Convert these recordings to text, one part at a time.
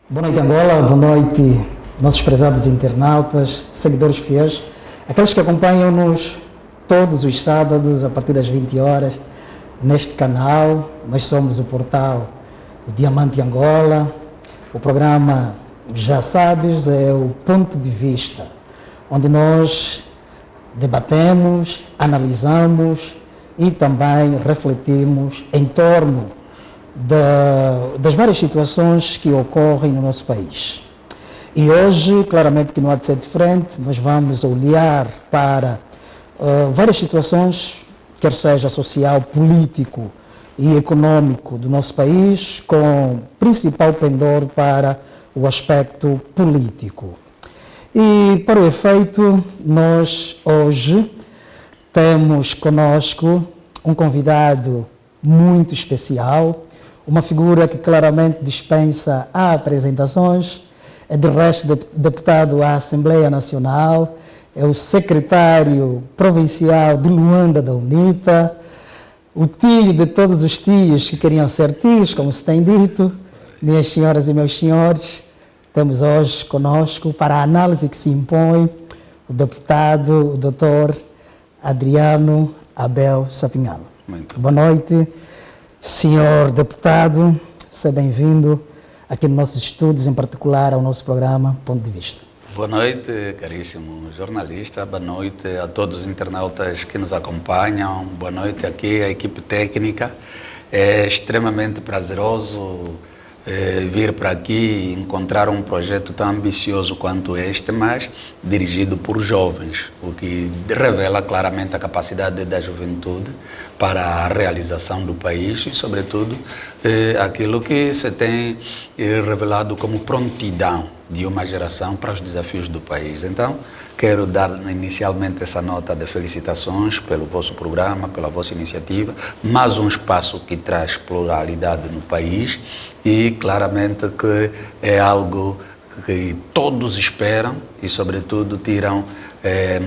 Boa noite, Angola. Boa noite, nossos prezados internautas, seguidores fiéis, aqueles que acompanham-nos todos os sábados a partir das 20 horas neste canal. Nós somos o portal o Diamante Angola. O programa, já sabes, é o Ponto de Vista, onde nós debatemos, analisamos e também refletimos em torno das várias situações que ocorrem no nosso país. E hoje, claramente que não há de ser diferente, nós vamos olhar para várias situações, quer seja social, político e econômico do nosso país, com principal pendor para o aspecto político. E para o efeito, nós hoje temos conosco um convidado muito especial, uma figura que claramente dispensa apresentações, é de resto deputado à Assembleia Nacional, é o secretário provincial de Luanda da UNITA, o tio de todos os tios que queriam ser tios, como se tem dito. Minhas senhoras e meus senhores, temos hoje conosco, para a análise que se impõe, o deputado, o doutor Adriano Abel Sapinhalo. Boa noite, senhor deputado, seja bem-vindo aqui nos nossos estudos, em particular ao nosso programa Ponto de Vista. Boa noite, caríssimo jornalista, boa noite a todos os internautas que nos acompanham, boa noite aqui à equipe técnica. É extremamente prazeroso vir para aqui e encontrar um projeto tão ambicioso quanto este, mas dirigido por jovens, o que revela claramente a capacidade da juventude para a realização do país e, sobretudo, aquilo que se tem revelado como prontidão de uma geração para os desafios do país. Então, quero dar inicialmente essa nota de felicitações pelo vosso programa, pela vossa iniciativa, mais um espaço que traz pluralidade no país e claramente que é algo que todos esperam e, sobretudo, tiram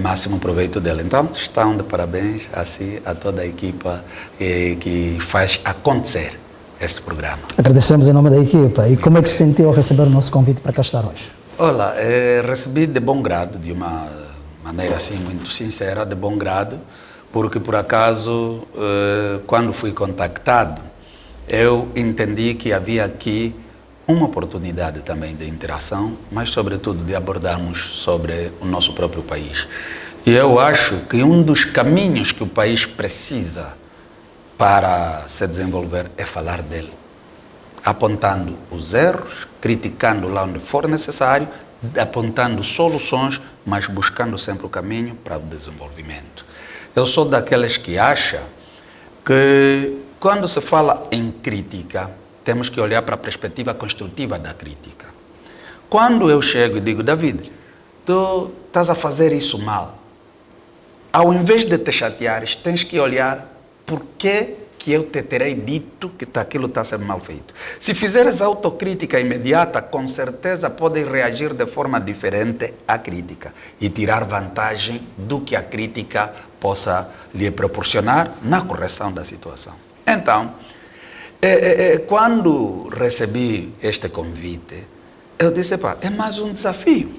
máximo proveito dela. Então, estão de parabéns assim, a toda a equipa que faz acontecer este programa. Agradecemos em nome da equipa. E como é que se sentiu ao receber o nosso convite para cá estar hoje? Olá, recebi de bom grado, de uma maneira assim muito sincera, de bom grado, porque por acaso, quando fui contactado, eu entendi que havia aqui uma oportunidade também de interação, mas sobretudo de abordarmos sobre o nosso próprio país. E eu acho que um dos caminhos que o país precisa para se desenvolver é falar dele, apontando os erros, criticando lá onde for necessário, apontando soluções, mas buscando sempre o caminho para o desenvolvimento. Eu sou daqueles que acham que quando se fala em crítica, temos que olhar para a perspectiva construtiva da crítica. Quando eu chego e digo, David, tu estás a fazer isso mal, ao invés de te chateares, tens que olhar por que eu te terei dito que aquilo está a ser mal feito. Se fizeres autocrítica imediata, com certeza podem reagir de forma diferente à crítica e tirar vantagem do que a crítica possa lhe proporcionar na correção da situação. Então, quando recebi este convite, eu disse, é mais um desafio.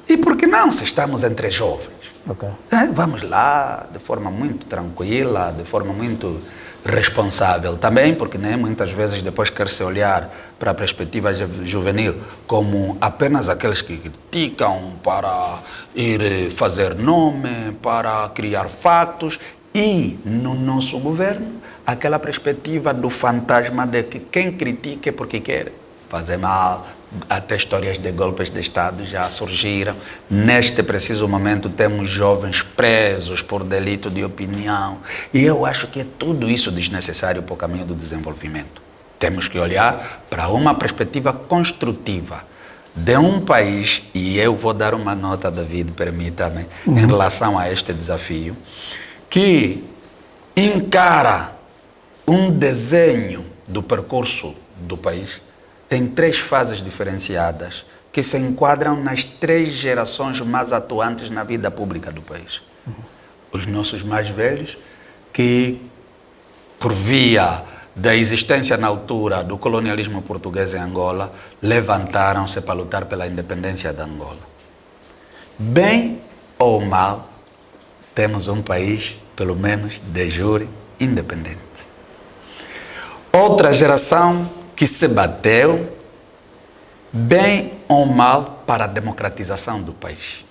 E por que não, se estamos entre jovens? Okay. Vamos lá, de forma muito tranquila, de forma muito responsável também, porque muitas vezes depois quer-se olhar para a perspectiva juvenil como apenas aqueles que criticam para ir fazer nome, para criar fatos, e no nosso governo aquela perspectiva do fantasma de que quem critica é porque quer fazer mal. Até histórias de golpes de Estado já surgiram. Neste preciso momento temos jovens presos por delito de opinião. E eu acho que é tudo isso desnecessário para o caminho do desenvolvimento. Temos que olhar para uma perspectiva construtiva de um país, e eu vou dar uma nota, David, permita-me, em relação a este desafio, que encara um desenho do percurso do país em 3 fases diferenciadas que se enquadram nas 3 gerações mais atuantes na vida pública do país. Os nossos mais velhos, que por via da existência na altura do colonialismo português em Angola levantaram-se para lutar pela independência da Angola. Bem ou mal, temos um país, pelo menos de jure, independente. Outra geração que se bateu, bem ou mal, para a democratização do país.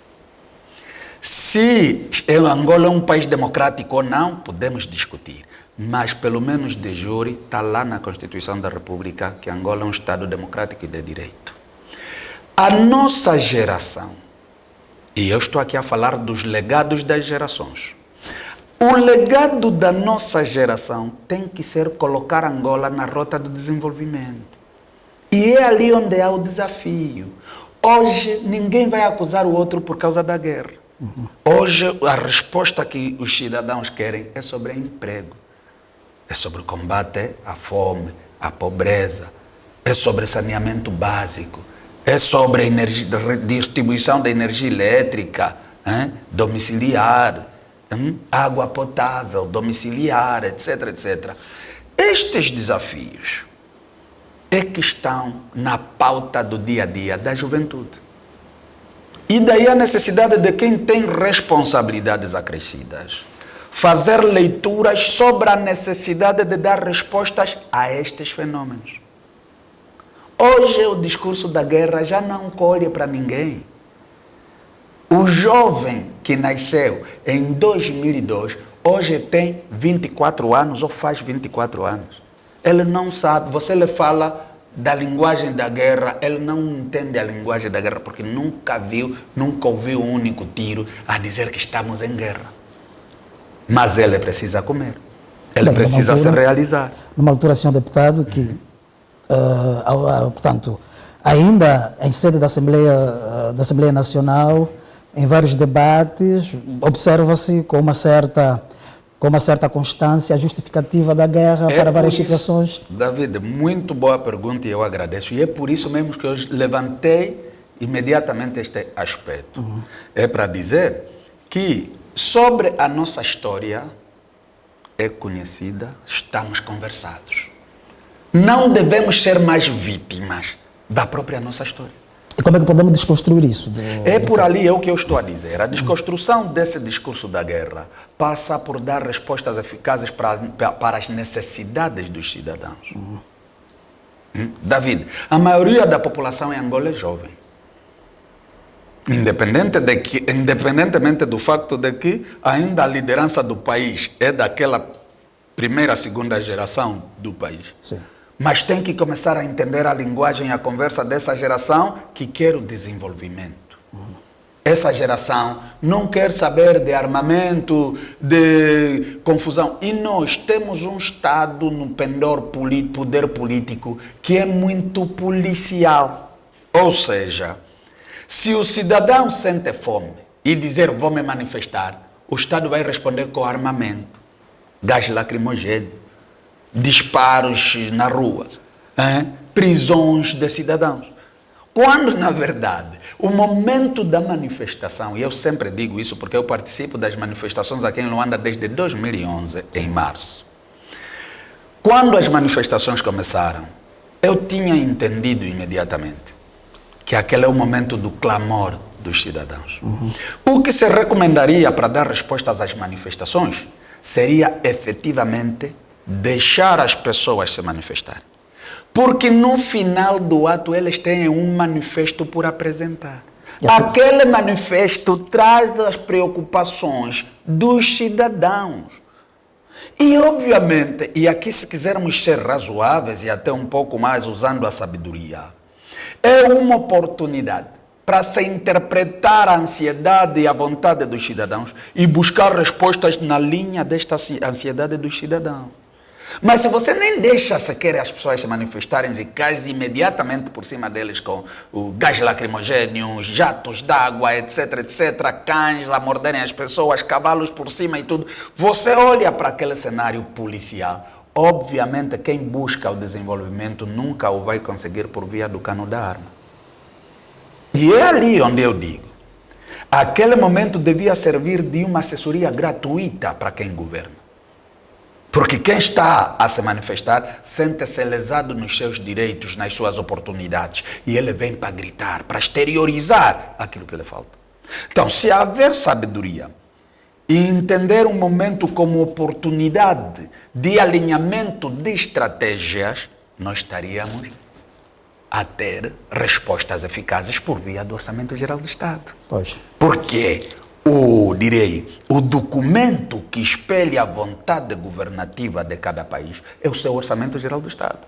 Se Angola é um país democrático ou não, podemos discutir. Mas, pelo menos de jure, está lá na Constituição da República que Angola é um Estado democrático e de direito. A nossa geração, e eu estou aqui a falar dos legados das gerações, o legado da nossa geração tem que ser colocar Angola na rota do desenvolvimento. E é ali onde há o desafio. Hoje, ninguém vai acusar o outro por causa da guerra. Hoje, a resposta que os cidadãos querem é sobre emprego. É sobre o combate à fome, à pobreza. É sobre saneamento básico. É sobre a distribuição da energia elétrica, domiciliar, água potável, domiciliar, etc, etc. Estes desafios é que estão na pauta do dia a dia da juventude. E daí a necessidade de quem tem responsabilidades acrescidas fazer leituras sobre a necessidade de dar respostas a estes fenômenos. Hoje o discurso da guerra já não colhe para ninguém. O jovem que nasceu em 2002, hoje tem 24 anos ou faz 24 anos. Ele não sabe, você lhe fala da linguagem da guerra, ele não entende a linguagem da guerra porque nunca viu, nunca ouviu um único tiro a dizer que estamos em guerra. Mas ele precisa comer, ele precisa se realizar. Numa altura, senhor deputado, que, portanto, ainda em sede da Assembleia Nacional, em vários debates, observa-se com uma certa constância a justificativa da guerra para várias situações. David, muito boa pergunta e eu agradeço. E é por isso mesmo que eu levantei imediatamente este aspecto. É para dizer que sobre a nossa história é conhecida, estamos conversados. Não devemos ser mais vítimas da própria nossa história. E como é que podemos desconstruir isso? É por ali o que eu estou a dizer. A desconstrução desse discurso da guerra passa por dar respostas eficazes para as necessidades dos cidadãos. David, a maioria da população em Angola é jovem. Independentemente do facto de que ainda a liderança do país é daquela primeira, segunda geração do país. Sim. Mas tem que começar a entender a linguagem e a conversa dessa geração que quer o desenvolvimento. Essa geração não quer saber de armamento, de confusão. E nós temos um Estado no poder político que é muito policial. Ou seja, se o cidadão sente fome e dizer vou me manifestar, o Estado vai responder com armamento, gás lacrimogéneo, disparos na rua, prisões de cidadãos. Quando, na verdade, o momento da manifestação, e eu sempre digo isso porque eu participo das manifestações aqui em Luanda desde 2011, em março. Quando as manifestações começaram, eu tinha entendido imediatamente que aquele é o momento do clamor dos cidadãos. O que se recomendaria para dar respostas às manifestações seria efetivamente deixar as pessoas se manifestarem. Porque no final do ato eles têm um manifesto por apresentar. Aquele manifesto traz as preocupações dos cidadãos. E obviamente, e aqui se quisermos ser razoáveis e até um pouco mais usando a sabedoria, é uma oportunidade para se interpretar a ansiedade e a vontade dos cidadãos e buscar respostas na linha desta ansiedade dos cidadãos. Mas se você nem deixa sequer as pessoas se manifestarem e cai imediatamente por cima deles com o gás lacrimogéneo, jatos d'água, etc, etc, cães a morderem as pessoas, cavalos por cima e tudo, você olha para aquele cenário policial. Obviamente quem busca o desenvolvimento nunca o vai conseguir por via do cano da arma. E é ali onde eu digo, aquele momento devia servir de uma assessoria gratuita para quem governa. Porque quem está a se manifestar sente-se lesado nos seus direitos, nas suas oportunidades. E ele vem para gritar, para exteriorizar aquilo que lhe falta. Então, se haver sabedoria e entender um momento como oportunidade de alinhamento de estratégias, nós estaríamos a ter respostas eficazes por via do Orçamento Geral do Estado. Pois. Porque o documento que espelha a vontade governativa de cada país é o seu Orçamento Geral do Estado.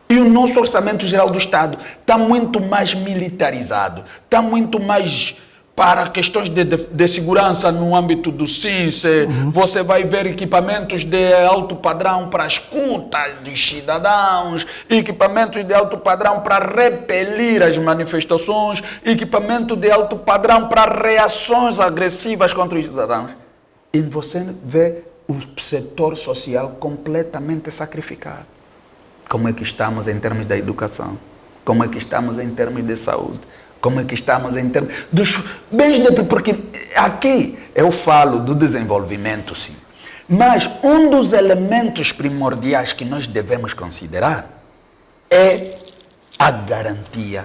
E o nosso Orçamento Geral do Estado está muito mais militarizado, está muito mais para questões de segurança no âmbito do SINCE. Você vai ver equipamentos de alto padrão para a escuta dos cidadãos, equipamentos de alto padrão para repelir as manifestações, equipamento de alto padrão para reações agressivas contra os cidadãos. E você vê o setor social completamente sacrificado. Como é que estamos em termos da educação? Como é que estamos em termos de saúde? Como é que estamos em termos dos bens porque aqui eu falo do desenvolvimento, sim. Mas um dos elementos primordiais que nós devemos considerar é a garantia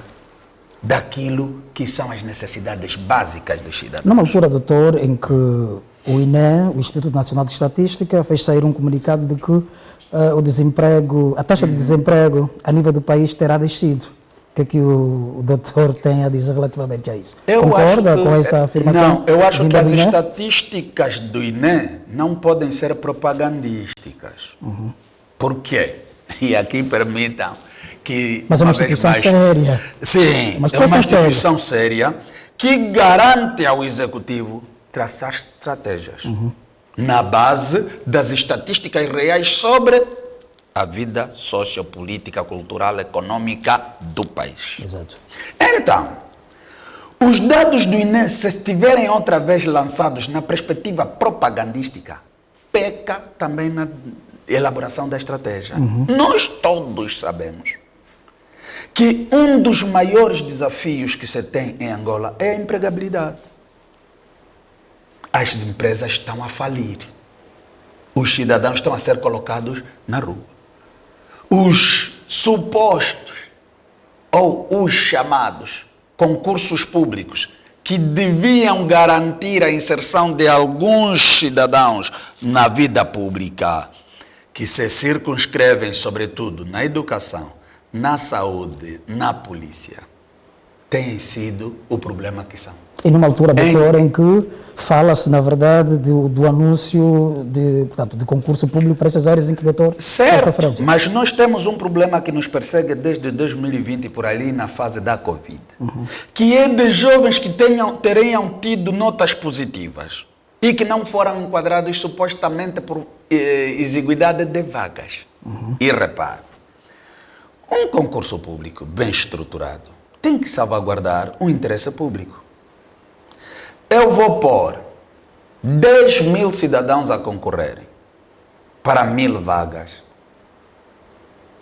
daquilo que são as necessidades básicas dos cidadãos. Numa altura, doutor, em que o INE, o Instituto Nacional de Estatística, fez sair um comunicado de que o desemprego, a taxa de desemprego a nível do país terá descido. O que o doutor tem a dizer relativamente a isso? Concorda com essa afirmação? Não, eu acho que as estatísticas do INE não podem ser propagandísticas. Por quê? E aqui permitam que... Mas é uma instituição séria. Sim, é uma instituição séria que garante ao Executivo traçar estratégias na base das estatísticas reais sobre a vida sociopolítica, cultural, econômica do país. Exato. Então, os dados do INE, se estiverem outra vez lançados na perspectiva propagandística, peca também na elaboração da estratégia. Nós todos sabemos que um dos maiores desafios que se tem em Angola é a empregabilidade. As empresas estão a falir. Os cidadãos estão a ser colocados na rua. Os supostos ou os chamados concursos públicos que deviam garantir a inserção de alguns cidadãos na vida pública, que se circunscrevem sobretudo na educação, na saúde, na polícia, têm sido o problema que são. E numa altura, doutor, em que fala-se, na verdade, do anúncio de concurso público para essas áreas em que o doutor... Certo, mas nós temos um problema que nos persegue desde 2020, por ali, na fase da Covid, que é de jovens que teriam tido notas positivas e que não foram enquadrados supostamente por exiguidade de vagas. E repare, um concurso público bem estruturado tem que salvaguardar o interesse público. Eu vou pôr 10 mil cidadãos a concorrerem para 1000 vagas.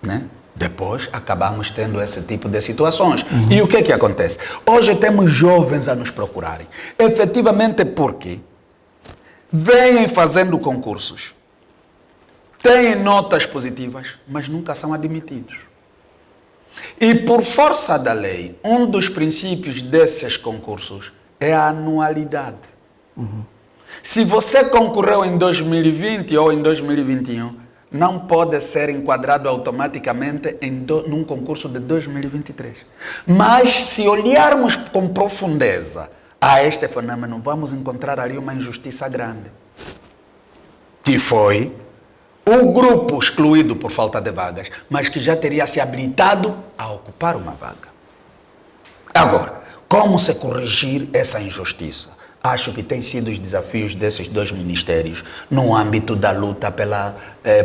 Né? Depois acabamos tendo esse tipo de situações. E o que é que acontece? Hoje temos jovens a nos procurarem. Efetivamente porque vêm fazendo concursos, têm notas positivas, mas nunca são admitidos. E por força da lei, um dos princípios desses concursos é a anualidade. Se você concorreu em 2020 ou em 2021, não pode ser enquadrado automaticamente num concurso de 2023. Mas, se olharmos com profundeza a este fenômeno, vamos encontrar ali uma injustiça grande. Que foi o grupo excluído por falta de vagas, mas que já teria se habilitado a ocupar uma vaga. Agora, como se corrigir essa injustiça? Acho que tem sido os desafios desses dois ministérios no âmbito da luta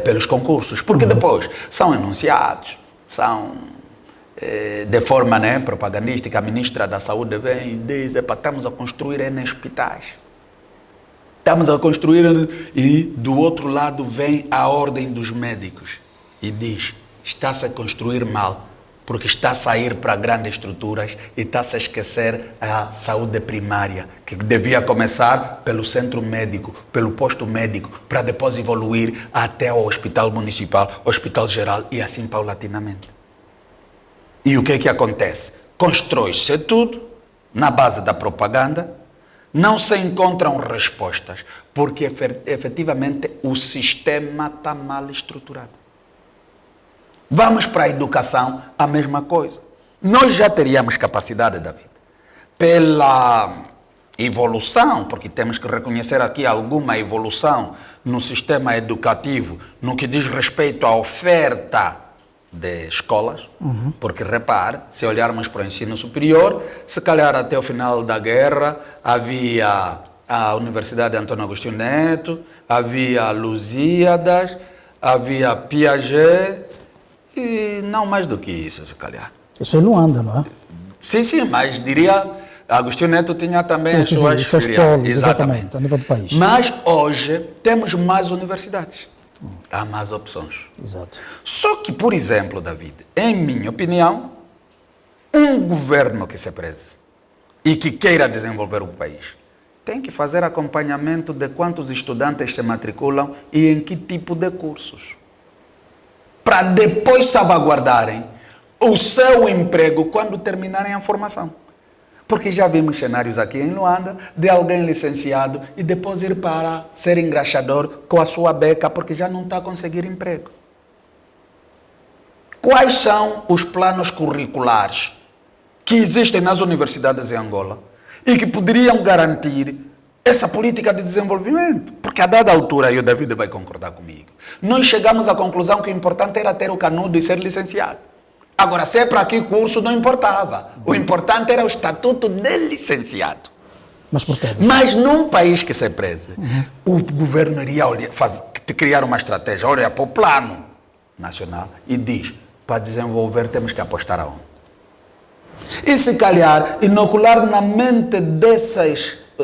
pelos concursos, porque depois são enunciados, são de forma propagandística. A ministra da Saúde vem e diz: estamos a construir N hospitais. Estamos a construir, e do outro lado vem a ordem dos médicos e diz: está-se a construir mal, porque está a sair para grandes estruturas e está-se a esquecer a saúde primária, que devia começar pelo centro médico, pelo posto médico, para depois evoluir até o hospital municipal, hospital geral e assim paulatinamente. E o que é que acontece? Constrói-se tudo na base da propaganda, não se encontram respostas, porque efetivamente o sistema está mal estruturado. Vamos para a educação, a mesma coisa. Nós já teríamos capacidade, David, pela evolução, porque temos que reconhecer aqui alguma evolução no sistema educativo, no que diz respeito à oferta de escolas, porque repare, se olharmos para o ensino superior, se calhar até o final da guerra havia a Universidade Antônio Agostinho Neto, havia Lusíadas, havia Piaget, e não mais do que isso, se calhar. Isso é Luanda, não é? Sim, mas diria, Agostinho Neto tinha também as suas filiais. Exatamente, a nível do país. Mas hoje temos mais universidades, há mais opções. Exato. Só que, por exemplo, David, em minha opinião, um governo que se preze e que queira desenvolver o país tem que fazer acompanhamento de quantos estudantes se matriculam e em que tipo de cursos, para depois salvaguardarem o seu emprego quando terminarem a formação. Porque já vimos cenários aqui em Luanda de alguém licenciado e depois ir para ser engraxador com a sua beca porque já não está a conseguir emprego. Quais são os planos curriculares que existem nas universidades em Angola e que poderiam garantir essa política de desenvolvimento? Porque a dada altura, e o David vai concordar comigo, nós chegamos à conclusão que o importante era ter o canudo e ser licenciado. Agora, se é para que curso, não importava. O importante era o estatuto de licenciado. Mas por quê? Mas num país que se preze, o governo iria criar uma estratégia, olha para o plano nacional e diz, para desenvolver temos que apostar aonde? E se calhar, inocular na mente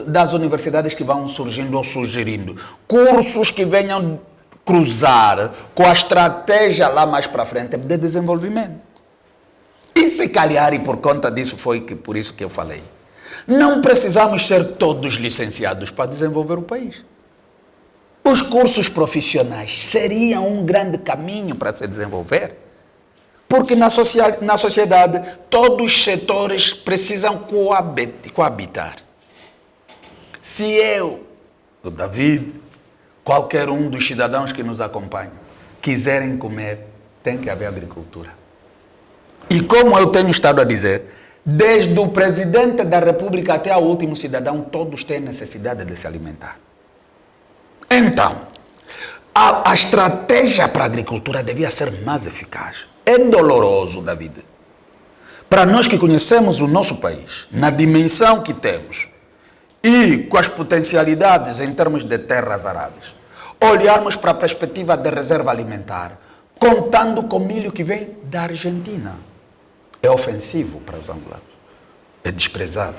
das universidades que vão surgindo ou sugerindo cursos que venham cruzar com a estratégia lá mais para frente de desenvolvimento. E se calhar, e por conta disso por isso que eu falei, não precisamos ser todos licenciados para desenvolver o país. Os cursos profissionais seriam um grande caminho para se desenvolver, porque na sociedade todos os setores precisam coabitar. Se eu, o David, qualquer um dos cidadãos que nos acompanham, quiserem comer, tem que haver agricultura. E como eu tenho estado a dizer, desde o presidente da República até o último cidadão, todos têm necessidade de se alimentar. Então, a estratégia para a agricultura devia ser mais eficaz. É doloroso, David, para nós que conhecemos o nosso país, na dimensão que temos, e com as potencialidades em termos de terras aráveis, olharmos para a perspectiva de reserva alimentar, contando com milho que vem da Argentina. É ofensivo para os angolanos. É desprezado.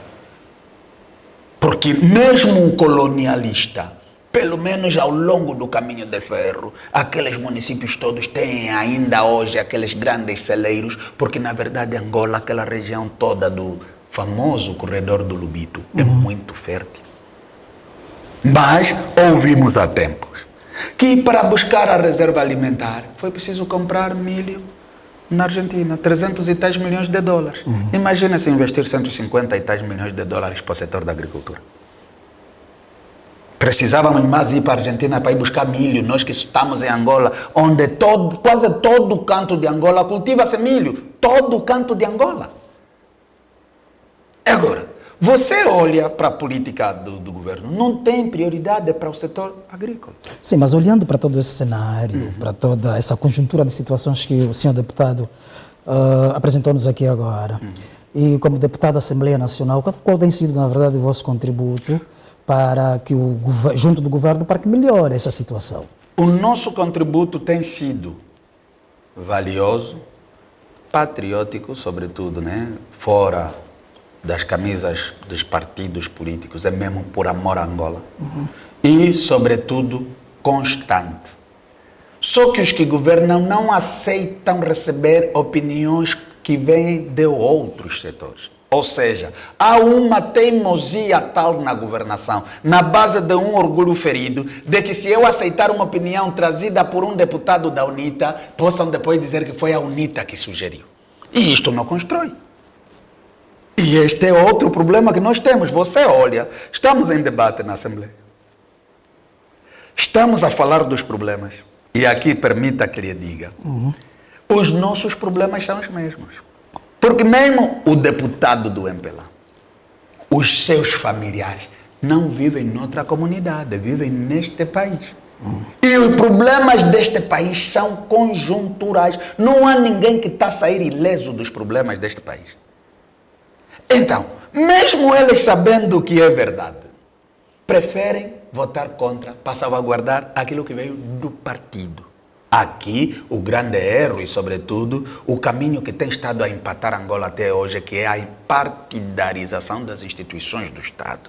Porque mesmo um colonialista, pelo menos ao longo do caminho de ferro, aqueles municípios todos têm ainda hoje aqueles grandes celeiros, porque na verdade Angola, aquela região toda do famoso corredor do Lubito, é muito fértil. Mas ouvimos há tempos que para buscar a reserva alimentar foi preciso comprar milho na Argentina, 300 e tais milhões de dólares. Imagina se investir 150 e tais milhões de dólares para o setor da agricultura. Precisávamos mais ir para a Argentina para ir buscar milho, nós que estamos em Angola, onde quase todo o canto de Angola cultiva-se milho, todo o canto de Angola. Agora, você olha para a política do governo, não tem prioridade para o setor agrícola. Sim, mas olhando para todo esse cenário, para toda essa conjuntura de situações que o senhor deputado apresentou-nos aqui agora, e como deputado da Assembleia Nacional, qual tem sido, na verdade, o vosso contributo para que junto do governo, para que melhore essa situação? O nosso contributo tem sido valioso, patriótico, sobretudo, né? Fora das camisas dos partidos políticos, é mesmo por amor a Angola. E, sobretudo, constante. Só que os que governam não aceitam receber opiniões que vêm de outros setores. Ou seja, há uma teimosia tal na governação, na base de um orgulho ferido, de que se eu aceitar uma opinião trazida por um deputado da UNITA, possam depois dizer que foi a UNITA que sugeriu. E isto não constrói. E este é outro problema que nós temos. Você olha, estamos em debate na Assembleia. Estamos a falar dos problemas. E aqui permita que lhe diga. Os nossos problemas são os mesmos. Porque mesmo o deputado do MPLA, os seus familiares, não vivem noutra comunidade, vivem neste país. E os problemas deste país são conjunturais. Não há ninguém que está a sair ileso dos problemas deste país. Então, mesmo eles sabendo que é verdade, preferem votar contra para salvaguardar aquilo que veio do partido. Aqui, o grande erro e, sobretudo, o caminho que tem estado a empatar Angola até hoje, que é a partidarização das instituições do Estado.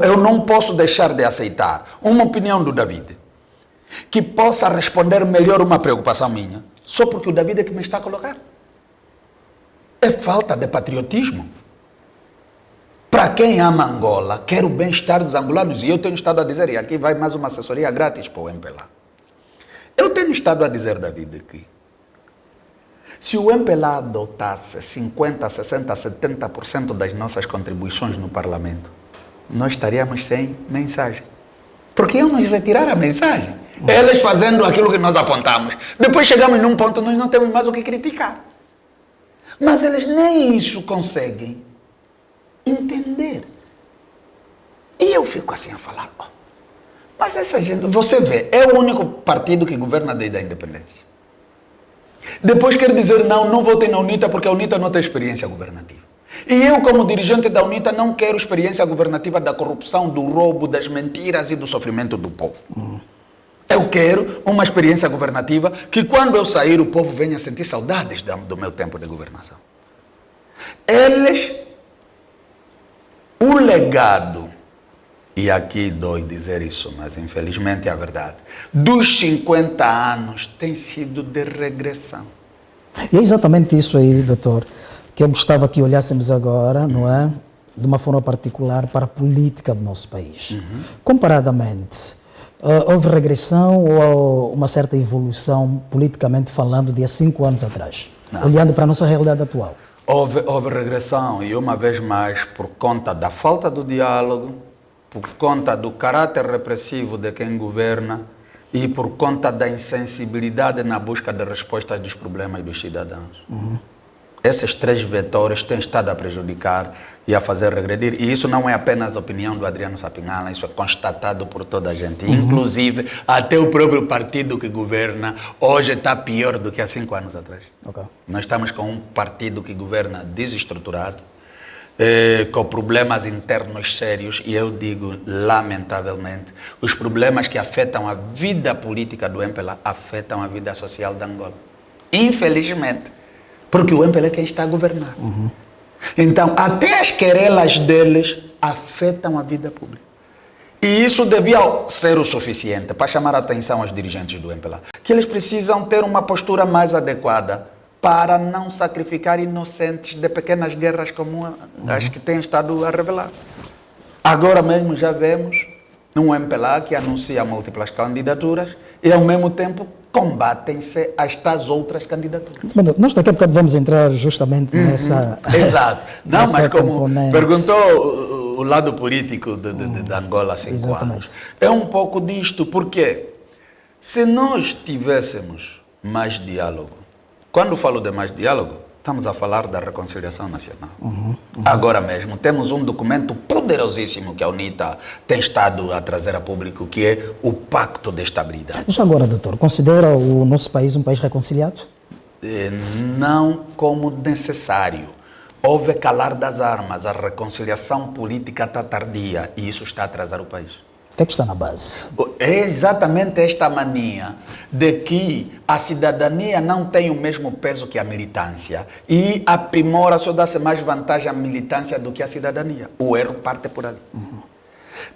Eu não posso deixar de aceitar uma opinião do David que possa responder melhor uma preocupação minha, só porque o David é que me está a colocar. É falta de patriotismo. Para quem ama Angola, quer o bem-estar dos angolanos, e eu tenho estado a dizer, e aqui vai mais uma assessoria grátis para o MPLA. Eu tenho estado a dizer, David, que se o MPLA adotasse 50%, 60%, 70% das nossas contribuições no Parlamento, nós estaríamos sem mensagem. Porque iam nos retirar a mensagem. Eles fazendo aquilo que nós apontamos. Depois chegamos num ponto, nós não temos mais o que criticar. Mas eles nem isso conseguem entender. E eu fico assim a falar, mas essa gente, você vê, é o único partido que governa desde a independência. Depois quer dizer, não votem na UNITA porque a UNITA não tem experiência governativa. E eu, como dirigente da UNITA, não quero experiência governativa da corrupção, do roubo, das mentiras e do sofrimento do povo. Eu quero uma experiência governativa que quando eu sair o povo venha sentir saudades do meu tempo de governação. O legado, e aqui dói dizer isso, mas infelizmente é a verdade, dos 50 anos tem sido de regressão. E é exatamente isso aí, doutor, que eu gostava que olhássemos agora, não é? De uma forma particular para a política do nosso país. Comparadamente, houve regressão ou uma certa evolução, politicamente falando, de há 5 anos atrás? Não. Olhando para a nossa realidade atual. Houve regressão e, uma vez mais, por conta da falta do diálogo, por conta do caráter repressivo de quem governa e por conta da insensibilidade na busca de respostas dos problemas dos cidadãos. Esses 3 vetores têm estado a prejudicar e a fazer regredir. E isso não é apenas a opinião do Adriano Sapinhala, isso é constatado por toda a gente. Inclusive, até o próprio partido que governa hoje está pior do que há 5 anos atrás. Nós estamos com um partido que governa desestruturado, com problemas internos sérios, e eu digo, lamentavelmente, os problemas que afetam a vida política do MPLA afetam a vida social de Angola. Infelizmente. Porque o MPLA é quem está a governar. Então, até as querelas deles afetam a vida pública. E isso devia ser o suficiente para chamar a atenção aos dirigentes do MPLA, que eles precisam ter uma postura mais adequada para não sacrificar inocentes de pequenas guerras como as que têm estado a revelar. Agora mesmo já vemos um MPLA que anuncia múltiplas candidaturas e, ao mesmo tempo, combatem-se estas outras candidaturas. Bom, nós daqui a pouco vamos entrar justamente nessa... Exato. Não, nessa mas como componente. Perguntou o lado político de Angola há 5 anos, é um pouco disto, porque se nós tivéssemos mais diálogo, quando falo de mais diálogo, estamos a falar da reconciliação nacional. Agora mesmo temos um documento poderosíssimo que a UNITA tem estado a trazer a público, que é o Pacto de Estabilidade. Mas agora, doutor, considera o nosso país um país reconciliado? Não como necessário. Houve calar das armas, a reconciliação política está tardia e isso está a atrasar o país. O que é que está na base? É exatamente esta mania de que a cidadania não tem o mesmo peso que a militância e aprimora, só dá-se mais vantagem à militância do que à cidadania. O erro parte por ali.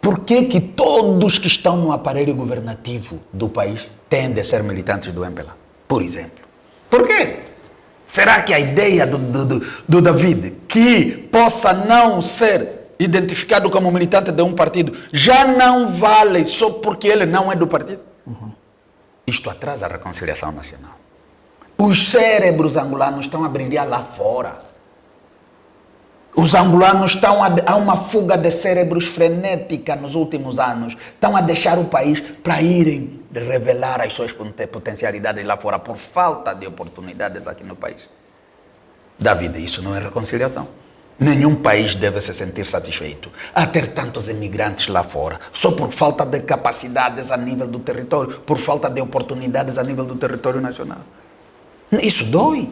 Por que que todos que estão no aparelho governativo do país têm de ser militantes do MPLA? Por exemplo, Por quê? Será que a ideia do David, que possa não ser identificado como militante de um partido, já não vale só porque ele não é do partido? Isto atrasa a reconciliação nacional. Os cérebros angolanos estão a brilhar lá fora. Os angolanos estão a uma fuga de cérebros frenética nos últimos anos. Estão a deixar o país para irem revelar as suas potencialidades lá fora por falta de oportunidades aqui no país. David, isso não é reconciliação. Nenhum país deve se sentir satisfeito a ter tantos imigrantes lá fora, só por falta de capacidades a nível do território, por falta de oportunidades a nível do território nacional. Isso dói.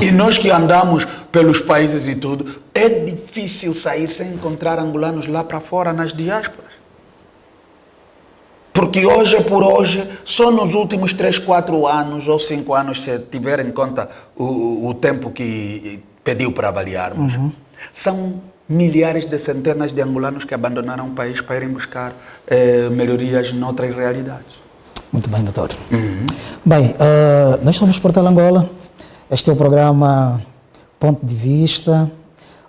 E nós que andamos pelos países e tudo, é difícil sair sem encontrar angolanos lá para fora, nas diásporas. Porque hoje por hoje, só nos últimos 3, 4 anos ou 5 anos, se tiver em conta o tempo que pediu para avaliarmos, são milhares de centenas de angolanos que abandonaram o país para irem buscar melhorias noutras realidades. Muito bem, doutor. Bem, nós somos Portal Angola. Este é o programa Ponto de Vista,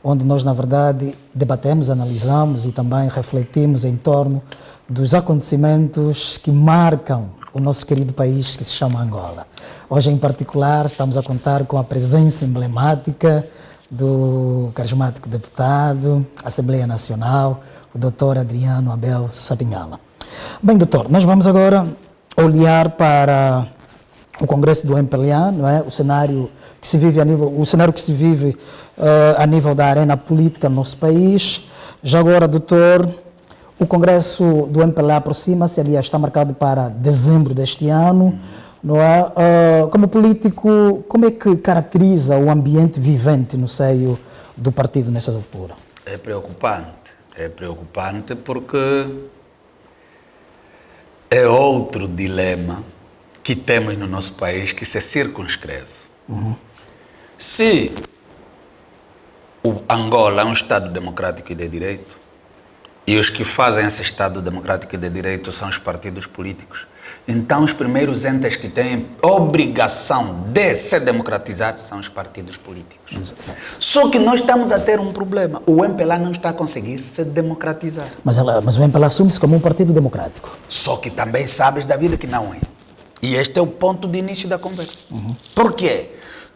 onde nós, na verdade, debatemos, analisamos e também refletimos em torno dos acontecimentos que marcam o nosso querido país que se chama Angola. Hoje, em particular, estamos a contar com a presença emblemática do carismático deputado, Assembleia Nacional, o doutor Adriano Abel Sapinhala. Bem, doutor, nós vamos agora olhar para o Congresso do MPLA, não é? O cenário que se vive a nível da arena política no nosso país. Já agora, doutor, o Congresso do MPLA aproxima-se, aliás, está marcado para dezembro deste ano, não é? Como político, como é que caracteriza o ambiente vivente no seio do partido nessa altura? É preocupante porque é outro dilema que temos no nosso país que se circunscreve. Se o Angola é um Estado democrático e de direito, e os que fazem esse Estado democrático e de direito são os partidos políticos, então os primeiros entes que têm obrigação de se democratizar são os partidos políticos. Só que nós estamos a ter um problema. O MPLA não está a conseguir se democratizar. Mas o MPLA assume-se como um partido democrático. Só que também sabes da vida que não é. E este é o ponto de início da conversa. Por quê?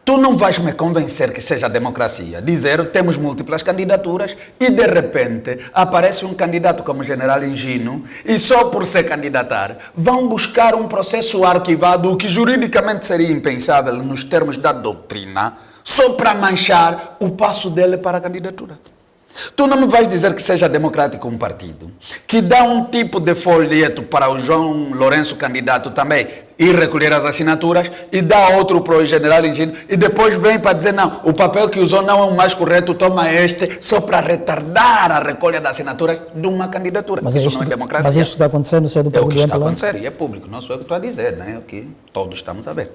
Tu não vais me convencer que seja democracia. Dizer, temos múltiplas candidaturas e de repente aparece um candidato como General Engino e só por se candidatar vão buscar um processo arquivado, o que juridicamente seria impensável nos termos da doutrina, só para manchar o passo dele para a candidatura. Tu não me vais dizer que seja democrático um partido que dá um tipo de folheto para o João Lourenço candidato também ir recolher as assinaturas e dá outro para o General Engino e depois vem para dizer não, o papel que usou não é o mais correto, toma este só para retardar a recolha das assinaturas de uma candidatura. Mas isso não é democracia. Mas isso está acontecendo no seio do partido. É o que está acontecendo e é público, não sou eu que estou a dizer, né? É o que todos estamos a ver.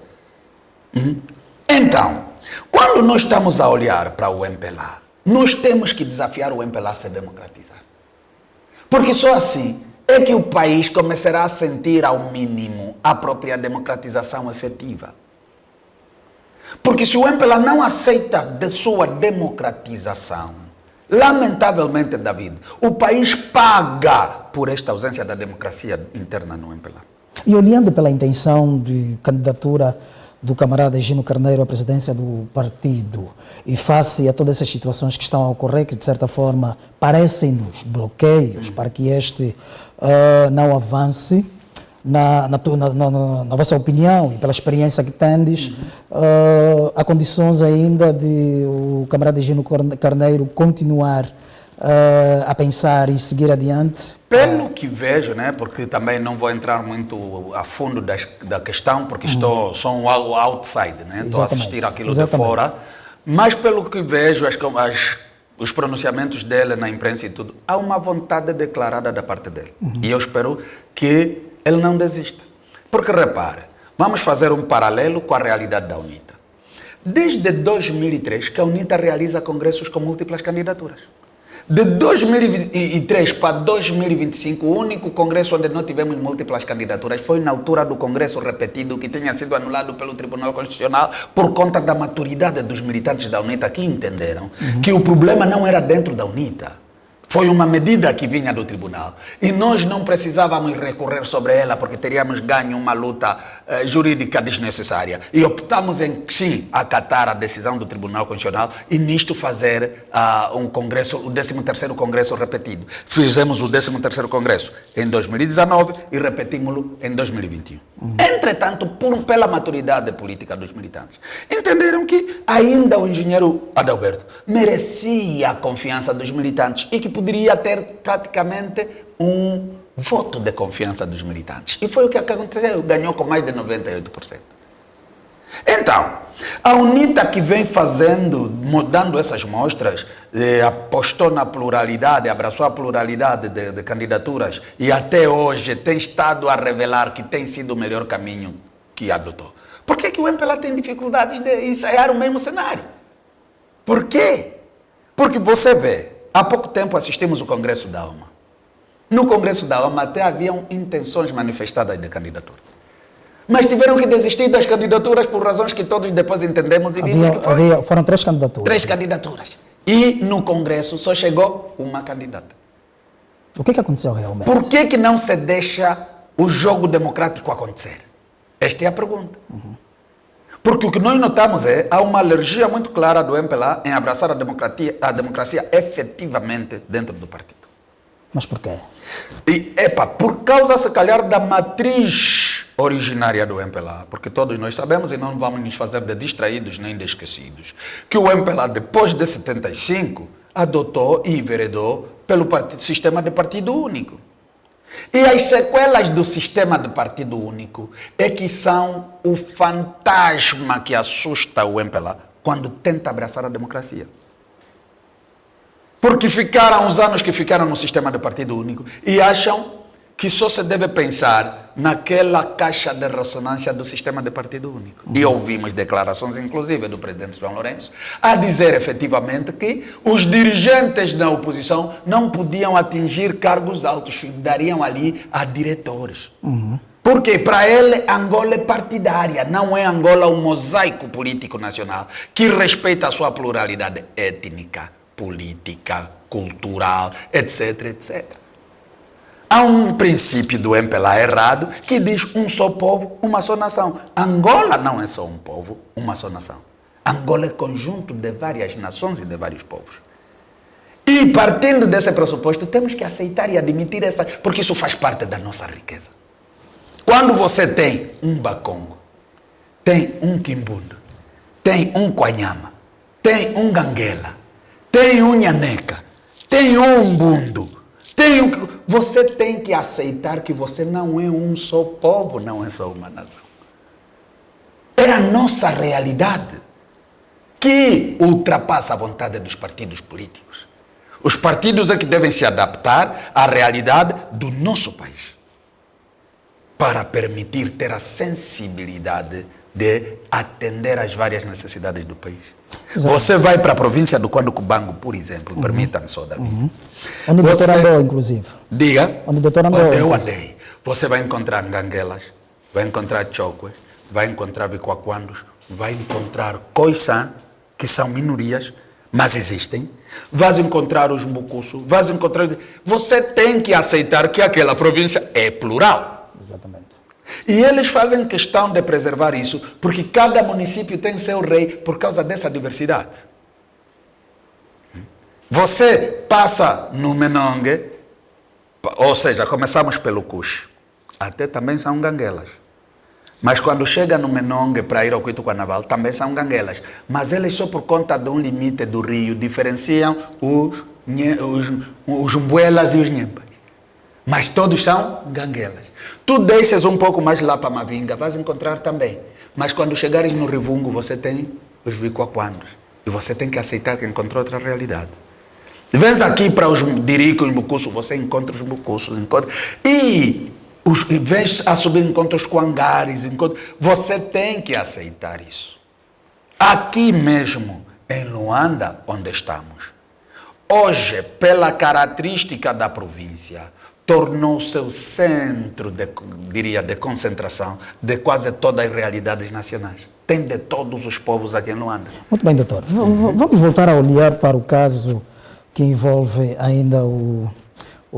Então, quando nós estamos a olhar para o MPLA, nós temos que desafiar o MPLA a se democratizar. Porque só assim é que o país começará a sentir ao mínimo a própria democratização efetiva. Porque se o MPLA não aceita de sua democratização, lamentavelmente, David, o país paga por esta ausência da democracia interna no MPLA. E olhando pela intenção de candidatura do camarada Gino Carneiro à presidência do partido e face a todas essas situações que estão a ocorrer, que de certa forma parecem-nos bloqueios para que este não avance, na vossa opinião e pela experiência que tendes, há condições ainda de o camarada Gino Carneiro continuar a pensar e seguir adiante? Pelo que vejo, né, porque também não vou entrar muito a fundo da questão, porque sou um outside, né, estou a assistir aquilo de fora, mas pelo que vejo, os pronunciamentos dele na imprensa e tudo, há uma vontade declarada da parte dele. E eu espero que ele não desista. Porque repare, vamos fazer um paralelo com a realidade da UNITA. Desde 2003 que a UNITA realiza congressos com múltiplas candidaturas. De 2003 para 2025, o único congresso onde não tivemos múltiplas candidaturas foi na altura do congresso repetido, que tinha sido anulado pelo Tribunal Constitucional por conta da maturidade dos militantes da UNITA, que entenderam que o problema não era dentro da UNITA. Foi uma medida que vinha do tribunal. E nós não precisávamos recorrer sobre ela porque teríamos ganho uma luta jurídica desnecessária. E optamos em, sim, acatar a decisão do Tribunal Constitucional e nisto fazer um congresso, o 13º Congresso repetido. Fizemos o 13º Congresso em 2019 e repetimos-lo em 2021. Entretanto, pela maturidade política dos militantes, entenderam que ainda o engenheiro Adalberto merecia a confiança dos militantes e que poderia ter praticamente um voto de confiança dos militantes. E foi o que aconteceu, ganhou com mais de 98%. Então, a UNITA que vem dando essas mostras, apostou na pluralidade, abraçou a pluralidade de candidaturas e até hoje tem estado a revelar que tem sido o melhor caminho que adotou. Por que o MPLA tem dificuldades de ensaiar o mesmo cenário? Por quê? Porque você vê, há pouco tempo assistimos o Congresso da OMA. No Congresso da OMA até haviam intenções manifestadas de candidatura. Mas tiveram que desistir das candidaturas por razões que todos depois entendemos e vimos que foram 3 candidaturas. 3 candidaturas. E no Congresso só chegou uma candidata. O que aconteceu realmente? Por que não se deixa o jogo democrático acontecer? Esta é a pergunta. Porque o que nós notamos há uma alergia muito clara do MPLA em abraçar a democracia efetivamente dentro do partido. Mas por quê? Por causa, se calhar, da matriz originária do MPLA, porque todos nós sabemos, e não vamos nos fazer de distraídos nem de esquecidos, que o MPLA, depois de 75, adotou e enveredou pelo sistema de partido único. E as sequelas do sistema de partido único é que são o fantasma que assusta o MPLA quando tenta abraçar a democracia. Porque ficaram os anos que ficaram no sistema de partido único e acham que só se deve pensar naquela caixa de ressonância do sistema de partido único. E ouvimos declarações, inclusive, do presidente João Lourenço, a dizer efetivamente que os dirigentes da oposição não podiam atingir cargos altos, dariam ali a diretores. Porque para ele Angola é partidária, não é Angola um mosaico político nacional que respeita a sua pluralidade étnica, política, cultural, etc, etc. Há um princípio do MPLA errado que diz um só povo, uma só nação. Angola não é só um povo, uma só nação. Angola é conjunto de várias nações e de vários povos. E partindo desse pressuposto, temos que aceitar e admitir essa, porque isso faz parte da nossa riqueza. Quando você tem um Bakongo, tem um Quimbundo, tem um Quanyama, tem um Ganguela, tem um Nhaneca, tem um Umbundo, você tem que aceitar que você não é um só povo, não é só uma nação. É a nossa realidade que ultrapassa a vontade dos partidos políticos. Os partidos é que devem se adaptar à realidade do nosso país para permitir ter a sensibilidade de atender às várias necessidades do país. Exato. Você vai para a província do Cubango, por exemplo, permita-me só, David. Onde o doutor andou, inclusive. Diga. Onde o doutor andou. Onde eu andei. Você vai encontrar Ganguelas, vai encontrar Choques, vai encontrar Vicuaquandos, vai encontrar Khoisan, que são minorias, mas existem. Vais encontrar os Mbucuço, vais encontrar... Você tem que aceitar que aquela província é plural. Exatamente. E eles fazem questão de preservar isso, porque cada município tem seu rei por causa dessa diversidade. Você passa no Menongue, ou seja, começamos pelo Cuxi, até também são Ganguelas. Mas quando chega no Menongue para ir ao Cuito-Carnaval, também são Ganguelas. Mas eles só por conta de um limite do rio diferenciam os Umbuelas e os Nhempas. Mas todos são Ganguelas. Tu deixas um pouco mais lá para Mavinga, vais encontrar também. Mas quando chegares no Rivungo, você tem os Vicuaquandos. E você tem que aceitar que encontrou outra realidade. Vens aqui para os Dirico e Mbucuço, você encontra os Mbucuços. E vens a subir, encontra os Quangares. Você tem que aceitar isso. Aqui mesmo, em Luanda, onde estamos, hoje, pela característica da província, tornou-se o centro, de concentração de quase todas as realidades nacionais. Tem de todos os povos aqui em Luanda. Muito bem, doutor. Vamos voltar a olhar para o caso que envolve ainda o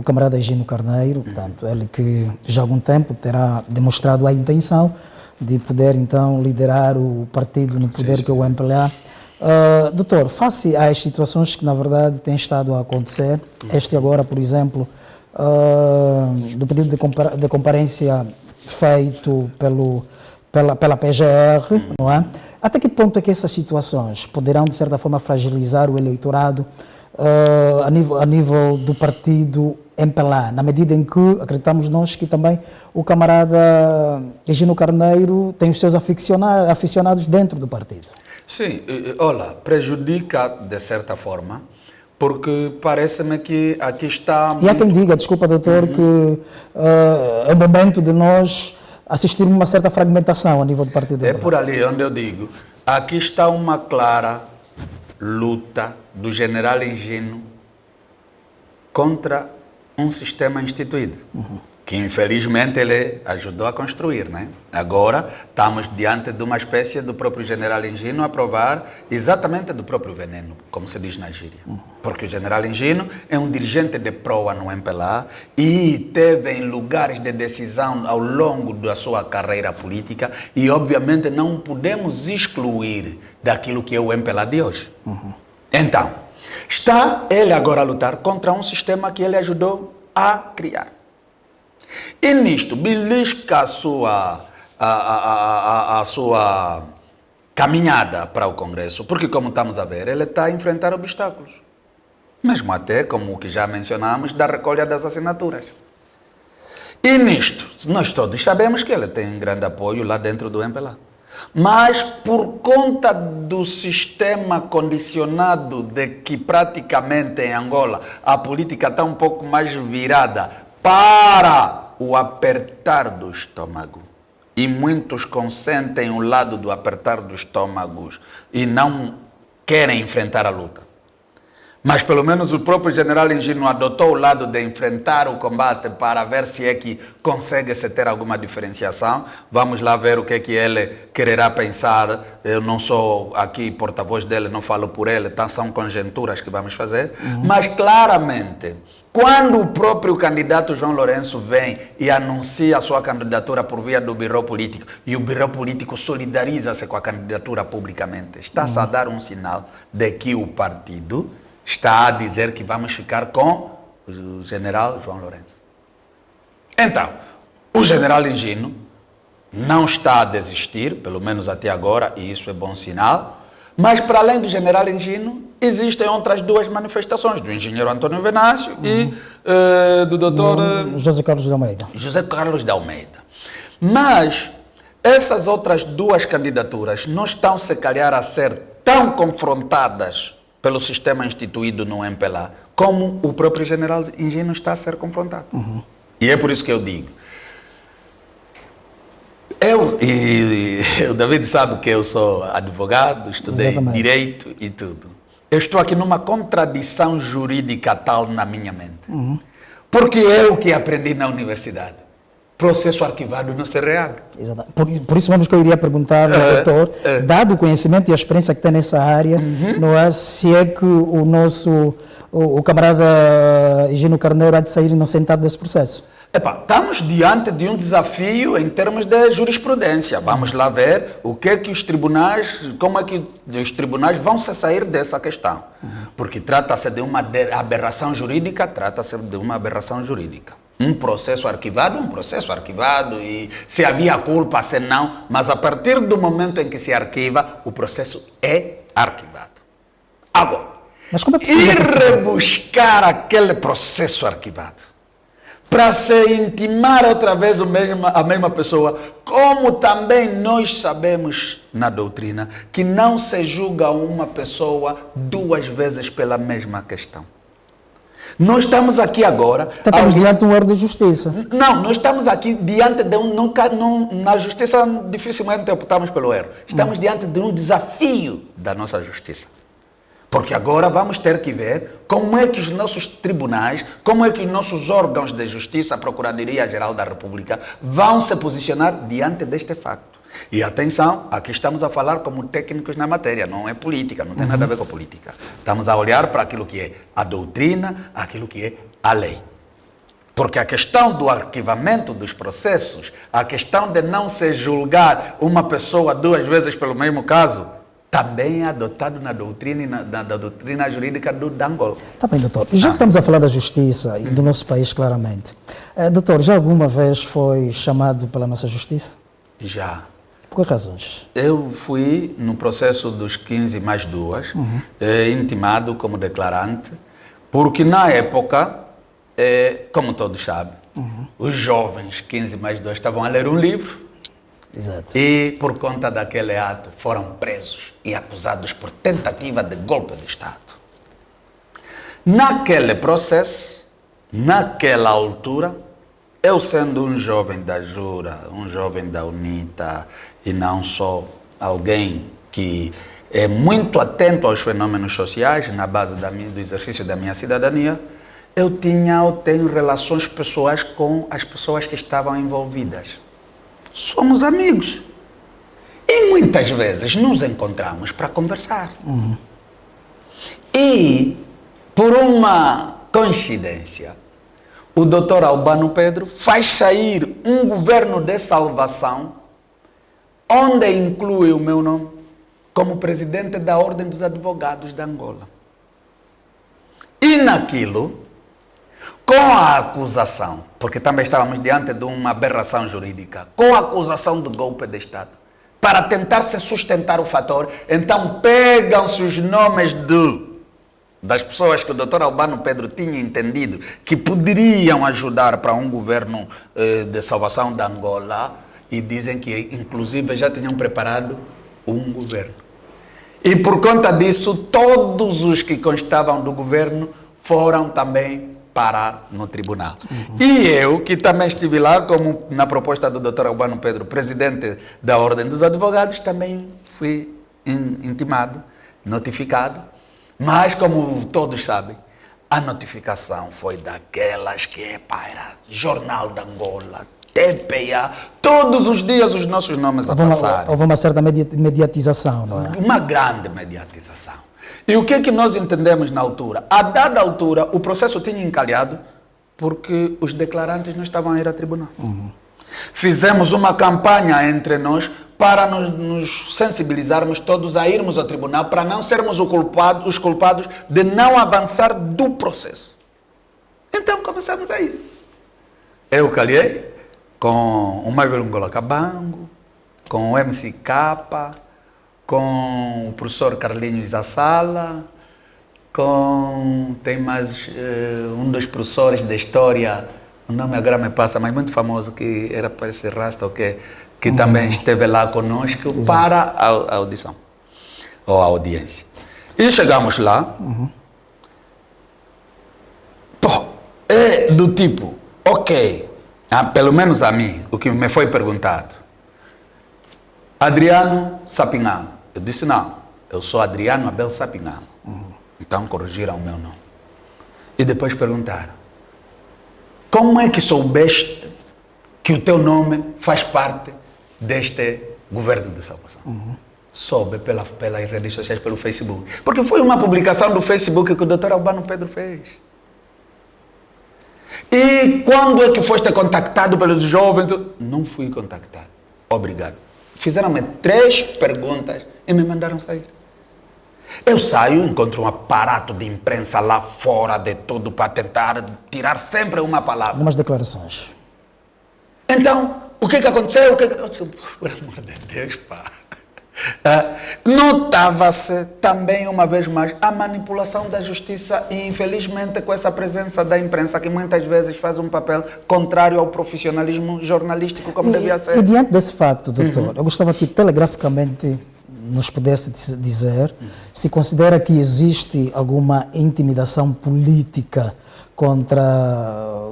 camarada Higino Carneiro, portanto, ele que já há algum tempo terá demonstrado a intenção de poder, então, liderar o partido no poder, que é o MPLA. Doutor, face às situações que, na verdade, têm estado a acontecer, este agora, por exemplo, do pedido de comparência feito pela PGR, não é? Até que ponto é que essas situações poderão, de certa forma, fragilizar o eleitorado a nível do partido MPLA, na medida em que acreditamos nós que também o camarada Higino Carneiro tem os seus aficionados dentro do partido? Sim, olha, prejudica de certa forma, porque parece-me que aqui está... E há quem diga, desculpa doutor, que é o momento de nós assistirmos a uma certa fragmentação a nível do partido. É por ali onde eu digo, aqui está uma clara luta do general Higino contra um sistema instituído, que infelizmente ele ajudou a construir, né? Agora estamos diante de uma espécie do próprio general Higino a provar exatamente do próprio veneno, como se diz na gíria. Porque o general Higino é um dirigente de proa no MPLA e teve em lugares de decisão ao longo da sua carreira política e obviamente não podemos excluir daquilo que é o MPLA de hoje. Então, está ele agora a lutar contra um sistema que ele ajudou a criar. E nisto, belisca a sua caminhada para o Congresso, porque como estamos a ver, ele está a enfrentar obstáculos. Mesmo até, como o que já mencionamos, da recolha das assinaturas. E nisto, nós todos sabemos que ele tem grande apoio lá dentro do MPLA. Mas por conta do sistema condicionado de que praticamente em Angola a política está um pouco mais virada para o apertar do estômago, e muitos consentem o lado do apertar do estômago e não querem enfrentar a luta. Mas pelo menos o próprio general Higino adotou o lado de enfrentar o combate para ver se é que consegue se ter alguma diferenciação. Vamos lá ver o que é que ele quererá pensar. Eu não sou aqui porta-voz dele, não falo por ele, então são conjecturas que vamos fazer. Mas claramente, quando o próprio candidato João Lourenço vem e anuncia a sua candidatura por via do Birô Político e o Birô Político solidariza-se com a candidatura publicamente, está-se a dar um sinal de que o partido está a dizer que vamos ficar com o general João Lourenço. Então, o general Higino não está a desistir, pelo menos até agora, e isso é bom sinal, mas para além do general Higino, existem outras duas manifestações, do engenheiro Antônio Venâncio e do doutor José Carlos de Almeida. José Carlos de Almeida. Mas essas outras duas candidaturas não estão, se calhar, a ser tão confrontadas pelo sistema instituído no MPLA, como o próprio general Higino está a ser confrontado. E é por isso que eu digo, o David sabe que eu sou advogado, estudei Exatamente. Direito e tudo. Eu estou aqui numa contradição jurídica tal na minha mente. Porque eu que aprendi na universidade, processo arquivado não se reabre. Exato. Por isso mesmo que eu iria perguntar ao doutor, dado o conhecimento e a experiência que tem nessa área, não é, se é que o camarada Higino Carneiro há de sair inocentado desse processo? Estamos diante de um desafio em termos de jurisprudência. Vamos lá ver o que é que os tribunais, como é que os tribunais vão se sair dessa questão. Porque trata-se de uma aberração jurídica, Um processo arquivado, e se havia culpa, se não, mas a partir do momento em que se arquiva, o processo é arquivado. Agora, Mas como é que ir rebuscar aquele processo arquivado para se intimar outra vez a mesma pessoa, como também nós sabemos na doutrina que não se julga uma pessoa duas vezes pela mesma questão. Nós estamos aqui agora... Estamos diante de um erro de justiça. Não, nós estamos aqui diante de na justiça dificilmente optamos pelo erro. Estamos diante de um desafio da nossa justiça. Porque agora vamos ter que ver como é que os nossos tribunais, como é que os nossos órgãos de justiça, a Procuradoria-Geral da República, vão se posicionar diante deste facto. E atenção, aqui estamos a falar como técnicos na matéria, não é política, não tem nada a ver com política. Estamos a olhar para aquilo que é a doutrina, aquilo que é a lei. Porque a questão do arquivamento dos processos, a questão de não se julgar uma pessoa 2 vezes pelo mesmo caso, também é adotado na doutrina, na doutrina jurídica do Angola. Está bem, doutor. Já que estamos a falar da justiça e do nosso país, claramente. Doutor, já alguma vez foi chamado pela nossa justiça? Já. Por que razões? Eu fui, no processo dos 15 mais 2, intimado como declarante, porque na época, como todos sabem, os jovens 15 mais 2 estavam a ler um livro. Exato. E, por conta daquele ato, foram presos e acusados por tentativa de golpe de Estado. Naquele processo, naquela altura, eu sendo um jovem da Jura, um jovem da UNITA, e não só alguém que é muito atento aos fenômenos sociais, na base do exercício da minha cidadania, eu tenho relações pessoais com as pessoas que estavam envolvidas. Somos amigos. E muitas vezes nos encontramos para conversar. E, por uma coincidência, o doutor Albano Pedro faz sair um governo de salvação, onde inclui o meu nome como presidente da Ordem dos Advogados de Angola. E naquilo, com a acusação, porque também estávamos diante de uma aberração jurídica, com a acusação de golpe de Estado, para tentar se sustentar o fator, então pegam-se os nomes das pessoas que o doutor Albano Pedro tinha entendido que poderiam ajudar para um governo de salvação da Angola, e dizem que inclusive já tinham preparado um governo. E por conta disso, todos os que constavam do governo foram também parar no tribunal. E eu, que também estive lá, como na proposta do Dr. Albano Pedro, presidente da Ordem dos Advogados, também fui intimado, notificado. Mas, como todos sabem, a notificação foi daquelas que era Jornal de Angola, TPA, todos os dias os nossos nomes a passarem. Houve uma certa mediatização, não é? Uma grande mediatização. E o que é que nós entendemos na altura? A dada altura, o processo tinha encalhado porque os declarantes não estavam a ir a tribunal. Fizemos uma campanha entre nós para nos sensibilizarmos todos a irmos ao tribunal, para não sermos os culpados de não avançar do processo. Então começamos a ir. Eu calhei com o Marvel Angola Cabango, com o MCK, com o professor Carlinhos da Sala, tem mais um dos professores de história, o nome agora me passa, mas muito famoso, que era para esse rasta, que também esteve lá conosco para a audição, ou a audiência. E chegamos lá, é do tipo, ok, pelo menos a mim, o que me foi perguntado, Adriano Sapinhalo. Eu disse, não, eu sou Adriano Abel Sapinhalo. Então corrigiram o meu nome. E depois perguntaram, como é que soubeste que o teu nome faz parte deste governo de salvação? Soube pelas redes sociais, pelo Facebook. Porque foi uma publicação do Facebook que o doutor Albano Pedro fez. E quando é que foste contactado pelos jovens? Não fui contactado. Obrigado. Fizeram-me 3 perguntas e me mandaram sair. Eu saio, encontro um aparato de imprensa lá fora de tudo para tentar tirar sempre uma palavra. Algumas declarações. Então, o que aconteceu? Eu disse, por amor de Deus, pá. Notava-se também, uma vez mais, a manipulação da justiça e, infelizmente, com essa presença da imprensa, que muitas vezes faz um papel contrário ao profissionalismo jornalístico, como devia ser. E diante desse facto, doutor, eu gostava que telegraficamente nos pudesse dizer se considera que existe alguma intimidação política contra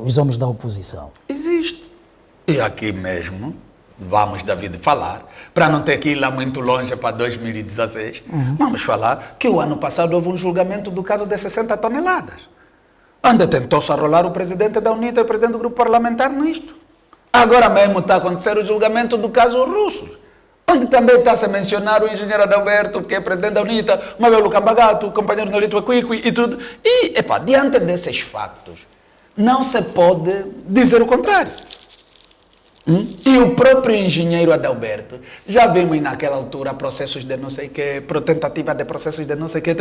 os homens da oposição. Existe. E aqui mesmo, vamos, David, falar, para não ter que ir lá muito longe para 2016, vamos falar que o ano passado houve um julgamento do caso de 60 toneladas, onde tentou-se arrolar o presidente da UNITA e o presidente do grupo parlamentar nisto. Agora mesmo está a acontecer o julgamento do caso Russos, onde também está-se a mencionar o engenheiro Adalberto, que é presidente da UNITA, o Mabel Lucambagato, o companheiro Nolito Equiqui e tudo. E, diante desses factos, não se pode dizer o contrário. E o próprio engenheiro Adalberto, já vimos naquela altura processos de não sei o que, tentativa de processos de não sei o que,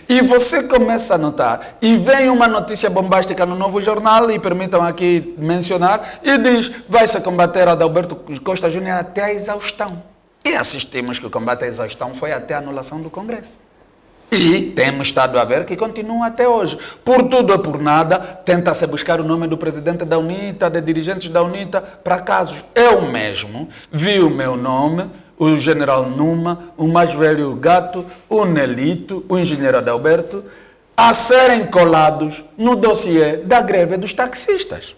e você começa a notar, e vem uma notícia bombástica no Novo Jornal, e permitam aqui mencionar, e diz, vai-se combater Adalberto Costa Júnior até a exaustão. E assistimos que o combate à exaustão foi até a anulação do Congresso. E temos estado a ver que continua até hoje. Por tudo ou por nada, tenta-se buscar o nome do presidente da UNITA, de dirigentes da UNITA, para casos. Eu mesmo vi o meu nome, o general Numa, o mais velho Gato, o Nelito, o engenheiro Adalberto, a serem colados no dossiê da greve dos taxistas.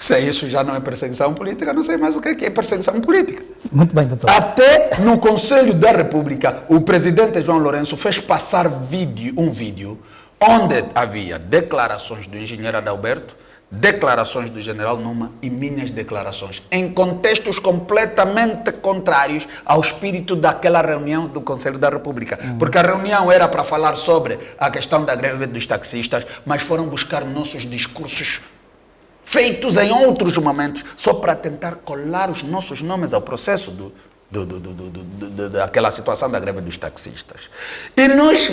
Se isso já não é perseguição política, não sei mais o que é perseguição política. Muito bem, doutor. Até no Conselho da República, o presidente João Lourenço fez passar um vídeo onde havia declarações do engenheiro Adalberto, declarações do general Numa e minhas declarações, em contextos completamente contrários ao espírito daquela reunião do Conselho da República. Porque a reunião era para falar sobre a questão da greve dos taxistas, mas foram buscar nossos discursos feitos em outros momentos, só para tentar colar os nossos nomes ao processo daquela situação da greve dos taxistas. E nós,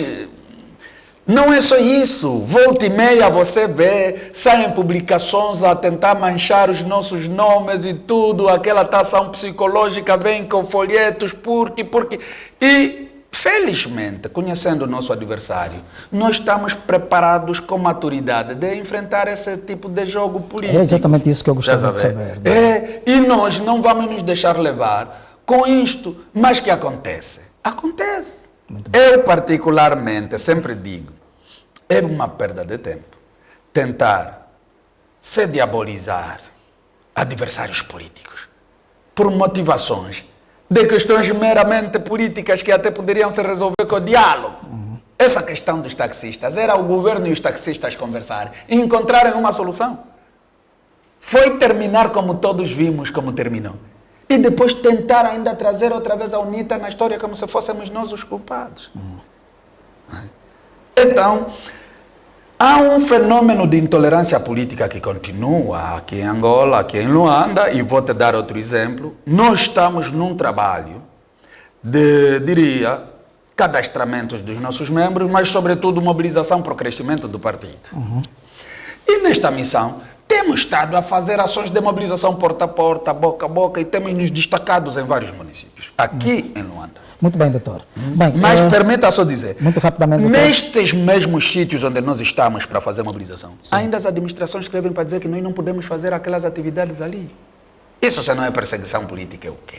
não é só isso, volta e meia você vê, saem publicações a tentar manchar os nossos nomes e tudo, aquela tação psicológica vem com folhetos, porque, e felizmente, conhecendo o nosso adversário, nós estamos preparados com maturidade de enfrentar esse tipo de jogo político. É exatamente isso que eu gostaria de saber. E nós não vamos nos deixar levar com isto. Mas que acontece? Acontece. Eu, particularmente, sempre digo, é uma perda de tempo tentar se diabolizar adversários políticos por motivações de questões meramente políticas que até poderiam se resolver com o diálogo. Essa questão dos taxistas era o governo e os taxistas conversarem e encontrarem uma solução. Foi terminar como todos vimos como terminou. E depois tentar ainda trazer outra vez a UNITA na história como se fôssemos nós os culpados. Então, há um fenômeno de intolerância política que continua aqui em Angola, aqui em Luanda, e vou te dar outro exemplo. Nós estamos num trabalho de, diria, cadastramentos dos nossos membros, mas sobretudo mobilização para o crescimento do partido. E nesta missão, temos estado a fazer ações de mobilização porta a porta, boca a boca, e temos nos destacados em vários municípios, aqui em Luanda. Muito bem, doutor. Bem, mas permita só dizer, muito rapidamente, doutor, nestes mesmos sítios onde nós estamos para fazer mobilização, ainda as administrações escrevem para dizer que nós não podemos fazer aquelas atividades ali. Isso se não é perseguição política, é o quê?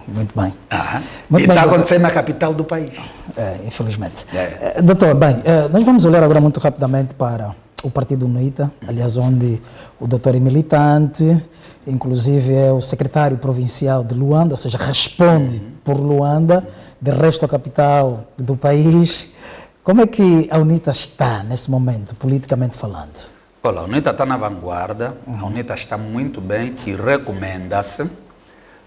Muito bem. E está acontecendo na capital do país. Infelizmente. Doutor, bem, nós vamos olhar agora muito rapidamente para o Partido UNITA, aliás, onde o doutor é militante, inclusive é o secretário provincial de Luanda, ou seja, responde por Luanda, de resto a capital do país. Como é que a UNITA está nesse momento, politicamente falando? Olha, a UNITA está na vanguarda, a UNITA está muito bem e recomenda-se.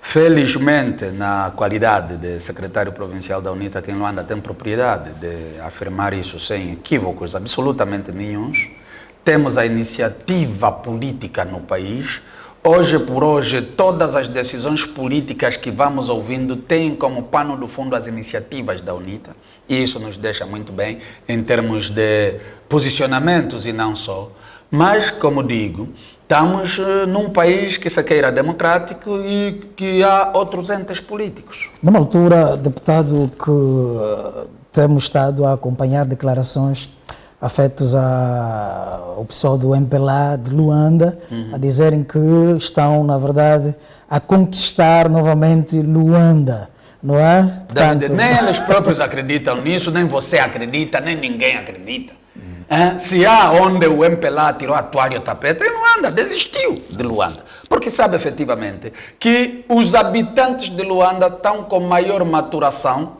Felizmente, na qualidade de secretário provincial da UNITA aqui em Luanda, tem propriedade de afirmar isso sem equívocos absolutamente nenhuns. Temos a iniciativa política no país. Hoje por hoje, todas as decisões políticas que vamos ouvindo têm como pano do fundo as iniciativas da UNITA. E isso nos deixa muito bem em termos de posicionamentos e não só. Mas, como digo, estamos num país que se queira democrático e que há outros entes políticos. Numa altura, deputado, que temos estado a acompanhar declarações afetos ao pessoal do MPLA de Luanda, a dizerem que estão, na verdade, a conquistar novamente Luanda, não é? Portanto, nem eles próprios acreditam nisso, nem você acredita, nem ninguém acredita. Se há onde o MPLA tirou a toalha e o tapete, em Luanda, desistiu de Luanda. Porque sabe efetivamente que os habitantes de Luanda estão com maior maturação,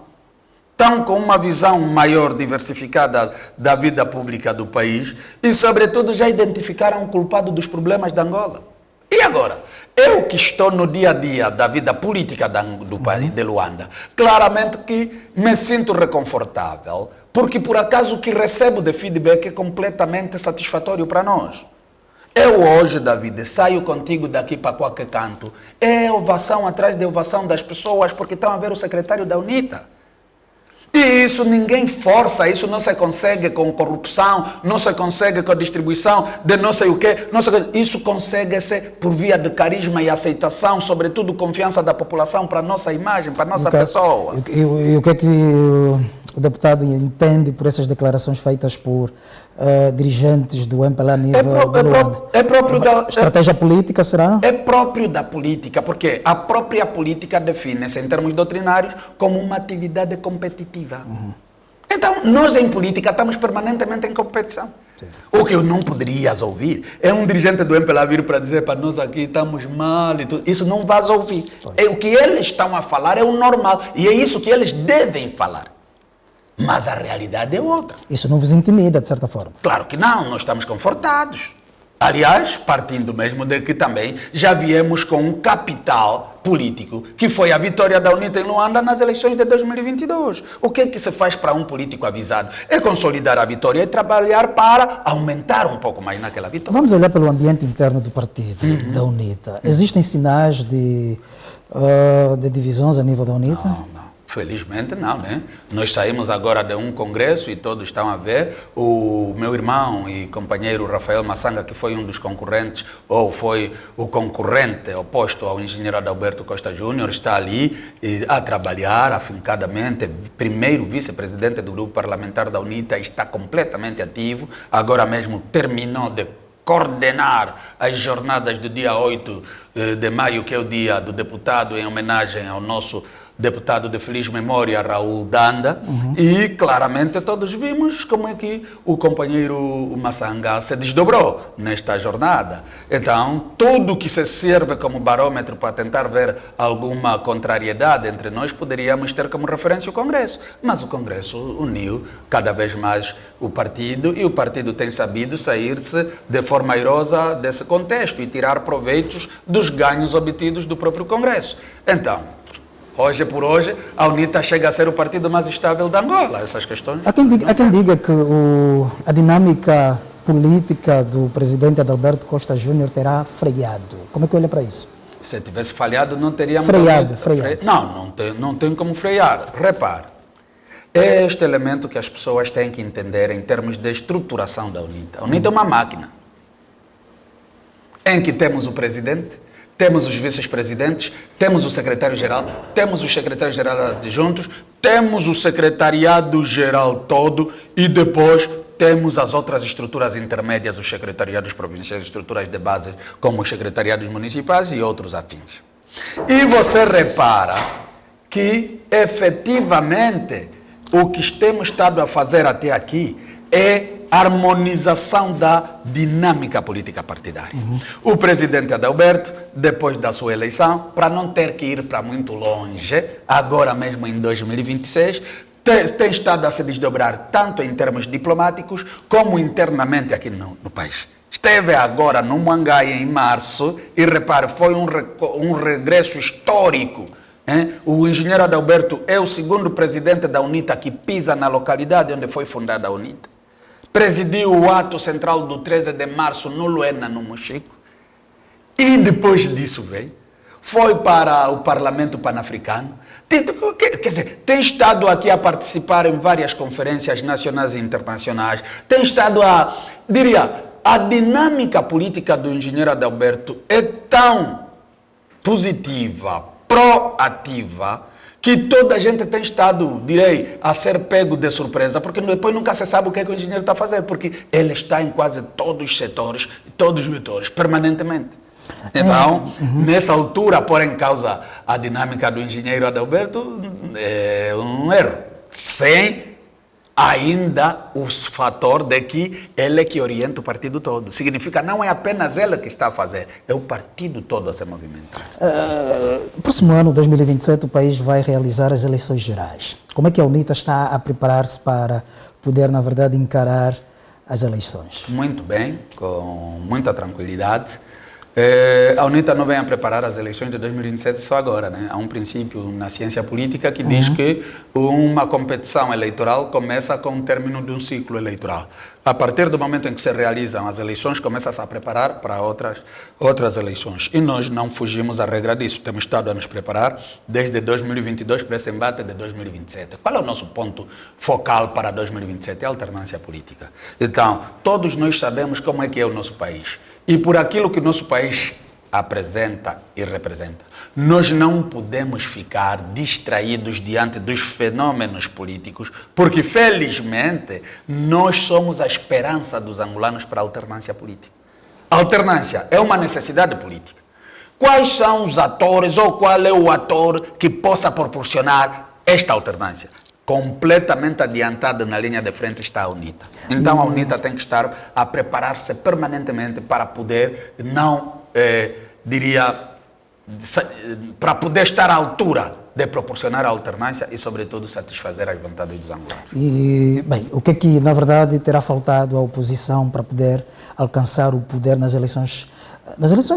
estão com uma visão maior diversificada da vida pública do país e, sobretudo, já identificaram o culpado dos problemas de Angola. E agora? Eu que estou no dia a dia da vida política do país de Luanda, claramente que me sinto reconfortável, porque por acaso o que recebo de feedback é completamente satisfatório para nós. Eu hoje, David, saio contigo daqui para qualquer canto, é ovação atrás de ovação das pessoas porque estão a ver o secretário da UNITA. E isso ninguém força, isso não se consegue com corrupção, não se consegue com a distribuição de não sei o quê. Isso consegue-se por via de carisma e aceitação, sobretudo confiança da população para a nossa imagem, para a nossa pessoa. E o que é que o deputado entende por essas declarações feitas por dirigentes do MPLA a nível é próprio da estratégia política, será? É próprio da política, porque a própria política define-se em termos doutrinários como uma atividade competitiva. Então, nós em política estamos permanentemente em competição. Sim. O que eu não poderias ouvir é um dirigente do MPLA vir para dizer para nós aqui estamos mal e tudo. Isso não vais ouvir. É, o que eles estão a falar é o normal e é isso que eles devem falar. Mas a realidade é outra. Isso não vos intimida, de certa forma? Claro que não, nós estamos confortados. Aliás, partindo mesmo de que também já viemos com um capital político, que foi a vitória da UNITA em Luanda nas eleições de 2022. O que é que se faz para um político avisado? É consolidar a vitória e trabalhar para aumentar um pouco mais naquela vitória. Vamos olhar pelo ambiente interno do partido, da UNITA. Existem sinais de divisões a nível da UNITA? Não. Felizmente não, né? Nós saímos agora de um congresso e todos estão a ver. O meu irmão e companheiro Rafael Massanga, que foi um dos concorrentes, ou foi o concorrente oposto ao engenheiro Adalberto Costa Júnior, está ali a trabalhar afincadamente. Primeiro vice-presidente do grupo parlamentar da UNITA, está completamente ativo. Agora mesmo terminou de coordenar as jornadas do dia 8 de maio, que é o dia do deputado, em homenagem ao nosso deputado de feliz memória, Raul Danda, e claramente todos vimos como é que o companheiro Massanga se desdobrou nesta jornada. Então, tudo que se serve como barômetro para tentar ver alguma contrariedade entre nós, poderíamos ter como referência o Congresso. Mas o Congresso uniu cada vez mais o partido e o partido tem sabido sair-se de forma airosa desse contexto e tirar proveitos dos ganhos obtidos do próprio Congresso. Então, hoje por hoje, a UNITA chega a ser o partido mais estável de Angola, essas questões. Há quem diga que a dinâmica política do presidente Adalberto Costa Júnior terá freado. Como é que olha para isso? Se tivesse falhado, não teríamos... Freado. Não tem como frear. Repare, é este elemento que as pessoas têm que entender em termos de estruturação da UNITA. A UNITA é uma máquina em que temos o presidente, temos os vice-presidentes, temos o secretário-geral, temos os secretários-gerais adjuntos, temos o secretariado-geral todo e depois temos as outras estruturas intermédias, os secretariados provinciais, estruturas de base, como os secretariados municipais e outros afins. E você repara que, efetivamente, o que temos estado a fazer até aqui é harmonização da dinâmica política partidária. O presidente Adalberto, depois da sua eleição, para não ter que ir para muito longe, agora mesmo em 2026, tem estado a se desdobrar tanto em termos diplomáticos como internamente aqui no país. Esteve agora no Mangai em março e, repare, foi um regresso histórico. O engenheiro Adalberto é o segundo presidente da UNITA que pisa na localidade onde foi fundada a UNITA. Presidiu o ato central do 13 de março no Luena, no Mochico. E depois disso foi para o Parlamento Pan-Africano. Quer dizer, tem estado aqui a participar em várias conferências nacionais e internacionais. Tem estado a dinâmica política do engenheiro Adalberto é tão positiva, proativa, que toda a gente tem estado, a ser pego de surpresa, porque depois nunca se sabe o que é que o engenheiro está a fazer, porque ele está em quase todos os setores, todos os vetores, permanentemente. Então, nessa altura, pôr em causa a dinâmica do engenheiro Adalberto é um erro, sem ainda o fator de que ele é que orienta o partido todo. Significa, não é apenas ele que está a fazer, é o partido todo a se movimentar. No próximo ano, 2027, o país vai realizar as eleições gerais. Como é que a UNITA está a preparar-se para poder, na verdade, encarar as eleições? Muito bem, com muita tranquilidade. A UNITA não vem a preparar as eleições de 2027 só agora, né? Há um princípio na ciência política que diz que uma competição eleitoral começa com o término de um ciclo eleitoral. A partir do momento em que se realizam as eleições, começa-se a preparar para outras eleições. E nós não fugimos à regra disso. Temos estado a nos preparar desde 2022 para esse embate de 2027. Qual é o nosso ponto focal para 2027? É a alternância política. Então, todos nós sabemos como é que é o nosso país. E por aquilo que o nosso país apresenta e representa, nós não podemos ficar distraídos diante dos fenômenos políticos, porque, felizmente, nós somos a esperança dos angolanos para a alternância política. A alternância é uma necessidade política. Quais são os atores ou qual é o ator que possa proporcionar esta alternância? Completamente adiantada na linha de frente está a UNITA. Então a UNITA tem que estar a preparar-se permanentemente para poder, para poder estar à altura de proporcionar a alternância e, sobretudo, satisfazer as vontades dos angolanos. E, bem, o que é que, na verdade, terá faltado à oposição para poder alcançar o poder nas eleições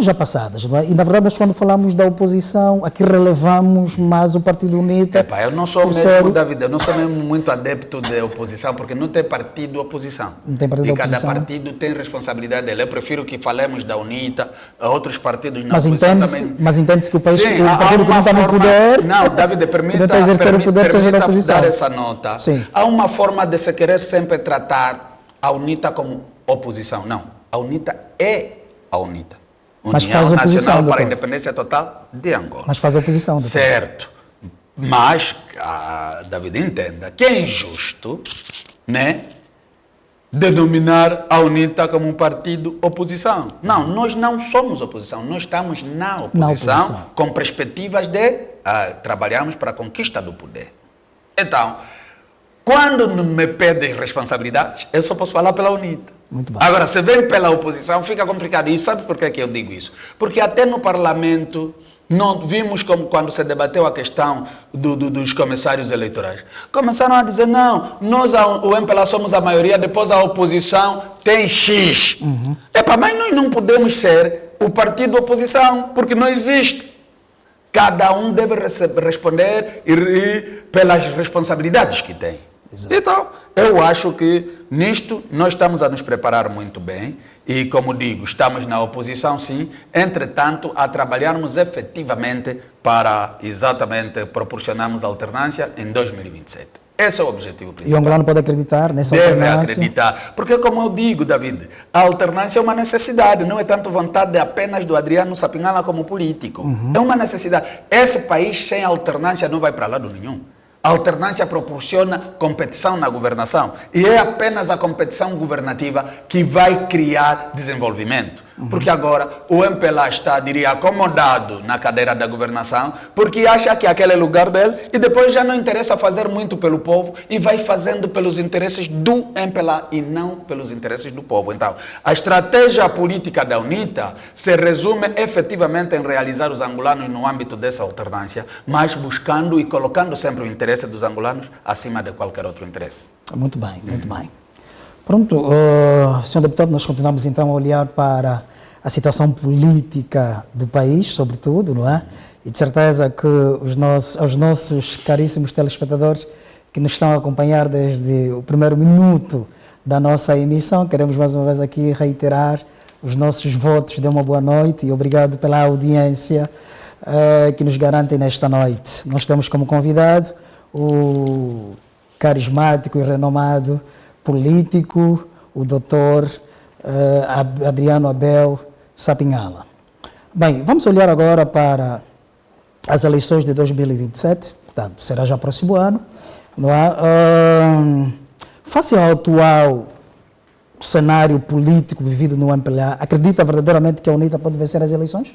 já passadas, não é? E na verdade nós quando falamos da oposição, aqui relevamos mais o Partido UNITA. Eu não sou mesmo, David, eu não sou mesmo muito adepto de oposição, porque não tem partido oposição. Não tem partido e oposição. Cada partido tem responsabilidade dele. Eu prefiro que falemos da UNITA, outros partidos na mas oposição também. Mas entende-se que o país, sim, o Partido UNITA está no poder. Não, David, permita dar essa nota. Sim. Há uma forma de se querer sempre tratar a UNITA como oposição. Não, a UNITA é a UNITA. União Nacional para a Independência Total de Angola. Mas faz oposição. Doutor. Certo. Mas, David, entenda que é injusto, né, denominar a UNITA como um partido oposição. Não, nós não somos oposição. Nós estamos na oposição. Com perspectivas de trabalharmos para a conquista do poder. Então, quando me pedem responsabilidades, eu só posso falar pela UNITA. Muito bem. Agora, se vem pela oposição, fica complicado. E sabe por que eu digo isso? Porque até no parlamento, não vimos como quando se debateu a questão dos comissários eleitorais. Começaram a dizer, não, nós, o MPLA, somos a maioria, depois a oposição tem X. Mas nós não podemos ser o partido oposição, porque não existe. Cada um deve responder pelas responsabilidades que tem. Exato. Então, eu acho que nisto nós estamos a nos preparar muito bem e, como digo, estamos na oposição sim, entretanto, a trabalharmos efetivamente para exatamente proporcionarmos alternância em 2027. Esse é o objetivo principal. E o angolano pode acreditar nessa alternância? Deve acreditar, porque como eu digo, David, a alternância é uma necessidade, não é tanto vontade apenas do Adriano Sapinhala como político. É uma necessidade. Esse país sem alternância não vai para lado nenhum. A alternância proporciona competição na governação e é apenas a competição governativa que vai criar desenvolvimento. Porque agora o MPLA está, diria, acomodado na cadeira da governação porque acha que aquele é o lugar dele e depois já não interessa fazer muito pelo povo e vai fazendo pelos interesses do MPLA e não pelos interesses do povo. Então, a estratégia política da UNITA se resume efetivamente em realizar os angolanos no âmbito dessa alternância, mas buscando e colocando sempre o interesse dos angolanos acima de qualquer outro interesse. Muito bem, muito bem. Pronto, senhor deputado, nós continuamos então a olhar para a situação política do país, sobretudo, não é? E de certeza que aos nossos caríssimos telespectadores que nos estão a acompanhar desde o primeiro minuto da nossa emissão, queremos mais uma vez aqui reiterar os nossos votos de uma boa noite e obrigado pela audiência que nos garantem nesta noite. Nós temos como convidado o carismático e renomado político, o doutor Adriano Abel Sapinhala. Bem, vamos olhar agora para as eleições de 2027, portanto, será já próximo ano, não é? Face ao atual cenário político vivido no MPLA, acredita verdadeiramente que a UNITA pode vencer as eleições?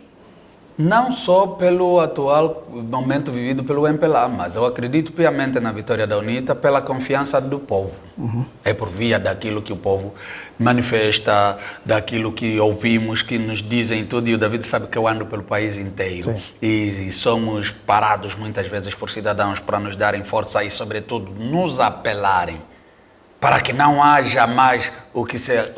Não só pelo atual momento vivido pelo MPLA, mas eu acredito piamente na vitória da UNITA pela confiança do povo. É por via daquilo que o povo manifesta, daquilo que ouvimos, que nos dizem tudo. E o David sabe que eu ando pelo país inteiro. E somos parados muitas vezes por cidadãos para nos darem força e, sobretudo, nos apelarem para que não haja mais o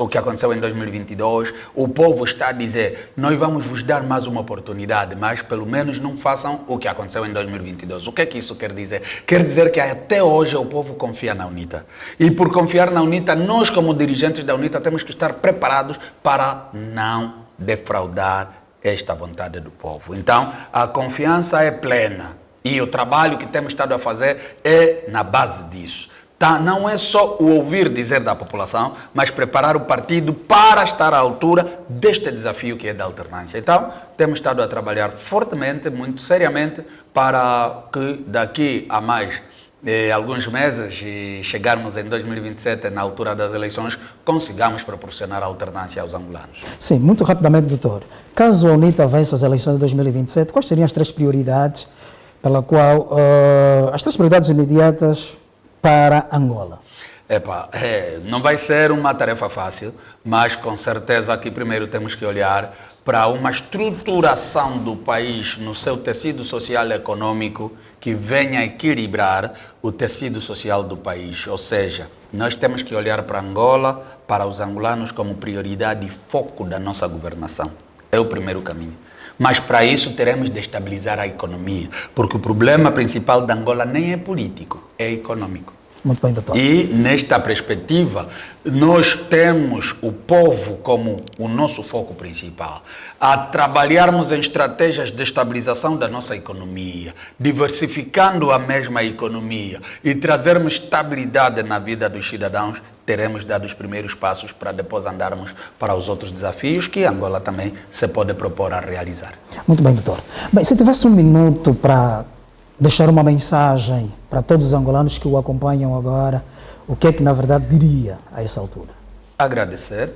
que aconteceu em 2022. O povo está a dizer, nós vamos vos dar mais uma oportunidade, mas pelo menos não façam o que aconteceu em 2022. O que é que isso quer dizer? Quer dizer que até hoje o povo confia na UNITA. E por confiar na UNITA, nós como dirigentes da UNITA temos que estar preparados para não defraudar esta vontade do povo. Então, a confiança é plena e o trabalho que temos estado a fazer é na base disso. Tá, não é só o ouvir dizer da população, mas preparar o partido para estar à altura deste desafio que é da alternância. Então, temos estado a trabalhar fortemente, muito seriamente, para que daqui a mais alguns meses e chegarmos em 2027, na altura das eleições, consigamos proporcionar alternância aos angolanos. Sim, muito rapidamente, doutor. Caso a UNITA vença as eleições de 2027, quais seriam as três prioridades as três prioridades imediatas para Angola? Não vai ser uma tarefa fácil, mas com certeza aqui primeiro temos que olhar para uma estruturação do país no seu tecido social e econômico que venha equilibrar o tecido social do país. Ou seja, nós temos que olhar para Angola, para os angolanos como prioridade e foco da nossa governação. É o primeiro caminho. Mas para isso teremos de estabilizar a economia, porque o problema principal de Angola nem é político, é econômico. Muito bem, doutor. E nesta perspectiva, nós temos o povo como o nosso foco principal. A trabalharmos em estratégias de estabilização da nossa economia, diversificando a mesma economia e trazermos estabilidade na vida dos cidadãos, teremos dado os primeiros passos para depois andarmos para os outros desafios que Angola também se pode propor a realizar. Muito bem, doutor. Bem, se tivesse um minuto para deixar uma mensagem para todos os angolanos que o acompanham agora, o que é que na verdade diria a essa altura? Agradecer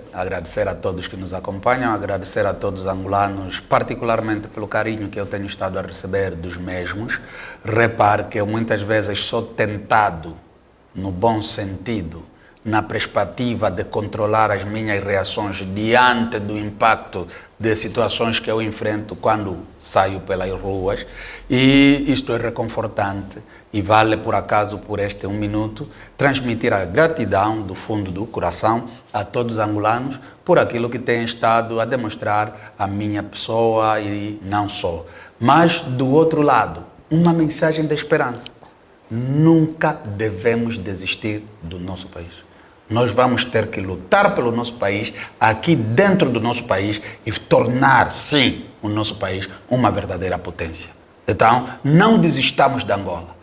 a todos que nos acompanham, agradecer a todos os angolanos, particularmente pelo carinho que eu tenho estado a receber dos mesmos. Repare que eu muitas vezes sou tentado, no bom sentido, na perspectiva de controlar as minhas reações diante do impacto de situações que eu enfrento quando saio pelas ruas, e isto é reconfortante e vale por acaso por este um minuto transmitir a gratidão do fundo do coração a todos os angolanos por aquilo que têm estado a demonstrar a minha pessoa e não só. Mas do outro lado, uma mensagem de esperança. Nunca devemos desistir do nosso país. Nós vamos ter que lutar pelo nosso país, aqui dentro do nosso país, e tornar, sim, o nosso país uma verdadeira potência. Então, não desistamos de Angola.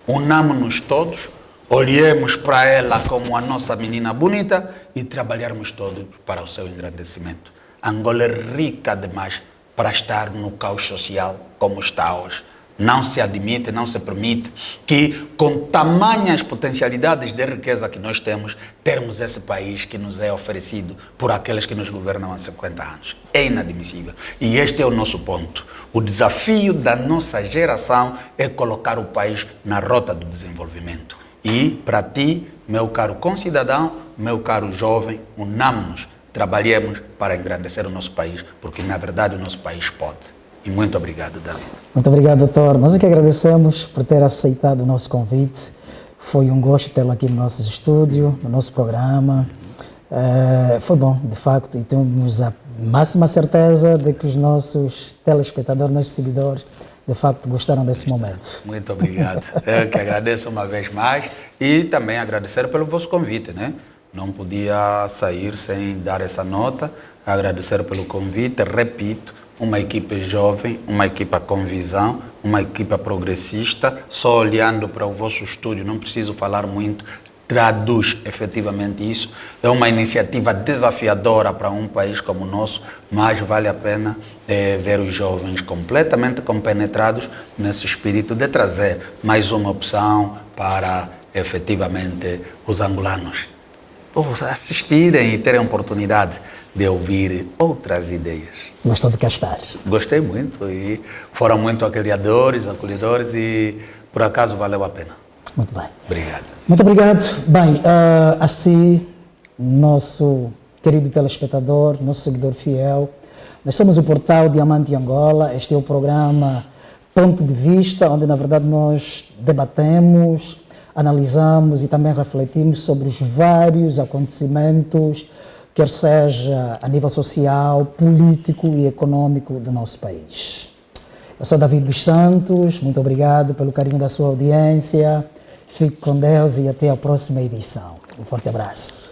Unamos-nos todos, olhemos para ela como a nossa menina bonita e trabalharmos todos para o seu engrandecimento. Angola é rica demais para estar no caos social como está hoje. Não se admite, não se permite que, com tamanhas potencialidades de riqueza que nós temos, termos esse país que nos é oferecido por aqueles que nos governam há 50 anos. É inadmissível. E este é o nosso ponto. O desafio da nossa geração é colocar o país na rota do desenvolvimento. E, para ti, meu caro concidadão, meu caro jovem, unamos-nos, trabalhemos para engrandecer o nosso país, porque, na verdade, o nosso país pode. E muito obrigado, David. Muito obrigado, doutor. Nós é que agradecemos por ter aceitado o nosso convite. Foi um gosto tê-lo aqui no nosso estúdio, no nosso programa. Foi bom, de facto, e temos a máxima certeza de que os nossos telespectadores, nossos seguidores, de facto, gostaram desse momento. Muito obrigado. Eu que agradeço uma vez mais e também agradecer pelo vosso convite, né? Não podia sair sem dar essa nota. Agradecer pelo convite, repito, uma equipe jovem, uma equipa com visão, uma equipa progressista, só olhando para o vosso estúdio, não preciso falar muito, traduz efetivamente isso. É uma iniciativa desafiadora para um país como o nosso, mas vale a pena ver os jovens completamente compenetrados nesse espírito de trazer mais uma opção para efetivamente os angolanos. assistirem e terem a oportunidade de ouvir outras ideias. Gostou de cá estar? Gostei muito e foram muito acolhedores e por acaso valeu a pena. Muito bem. Obrigado. Muito obrigado. Bem, assim, nosso querido telespectador, nosso seguidor fiel, nós somos o portal Diamante Angola. Este é o programa Ponto de Vista, onde na verdade nós debatemos, analisamos e também refletimos sobre os vários acontecimentos, quer seja a nível social, político e econômico do nosso país. Eu sou David dos Santos, muito obrigado pelo carinho da sua audiência. Fique com Deus e até a próxima edição. Um forte abraço.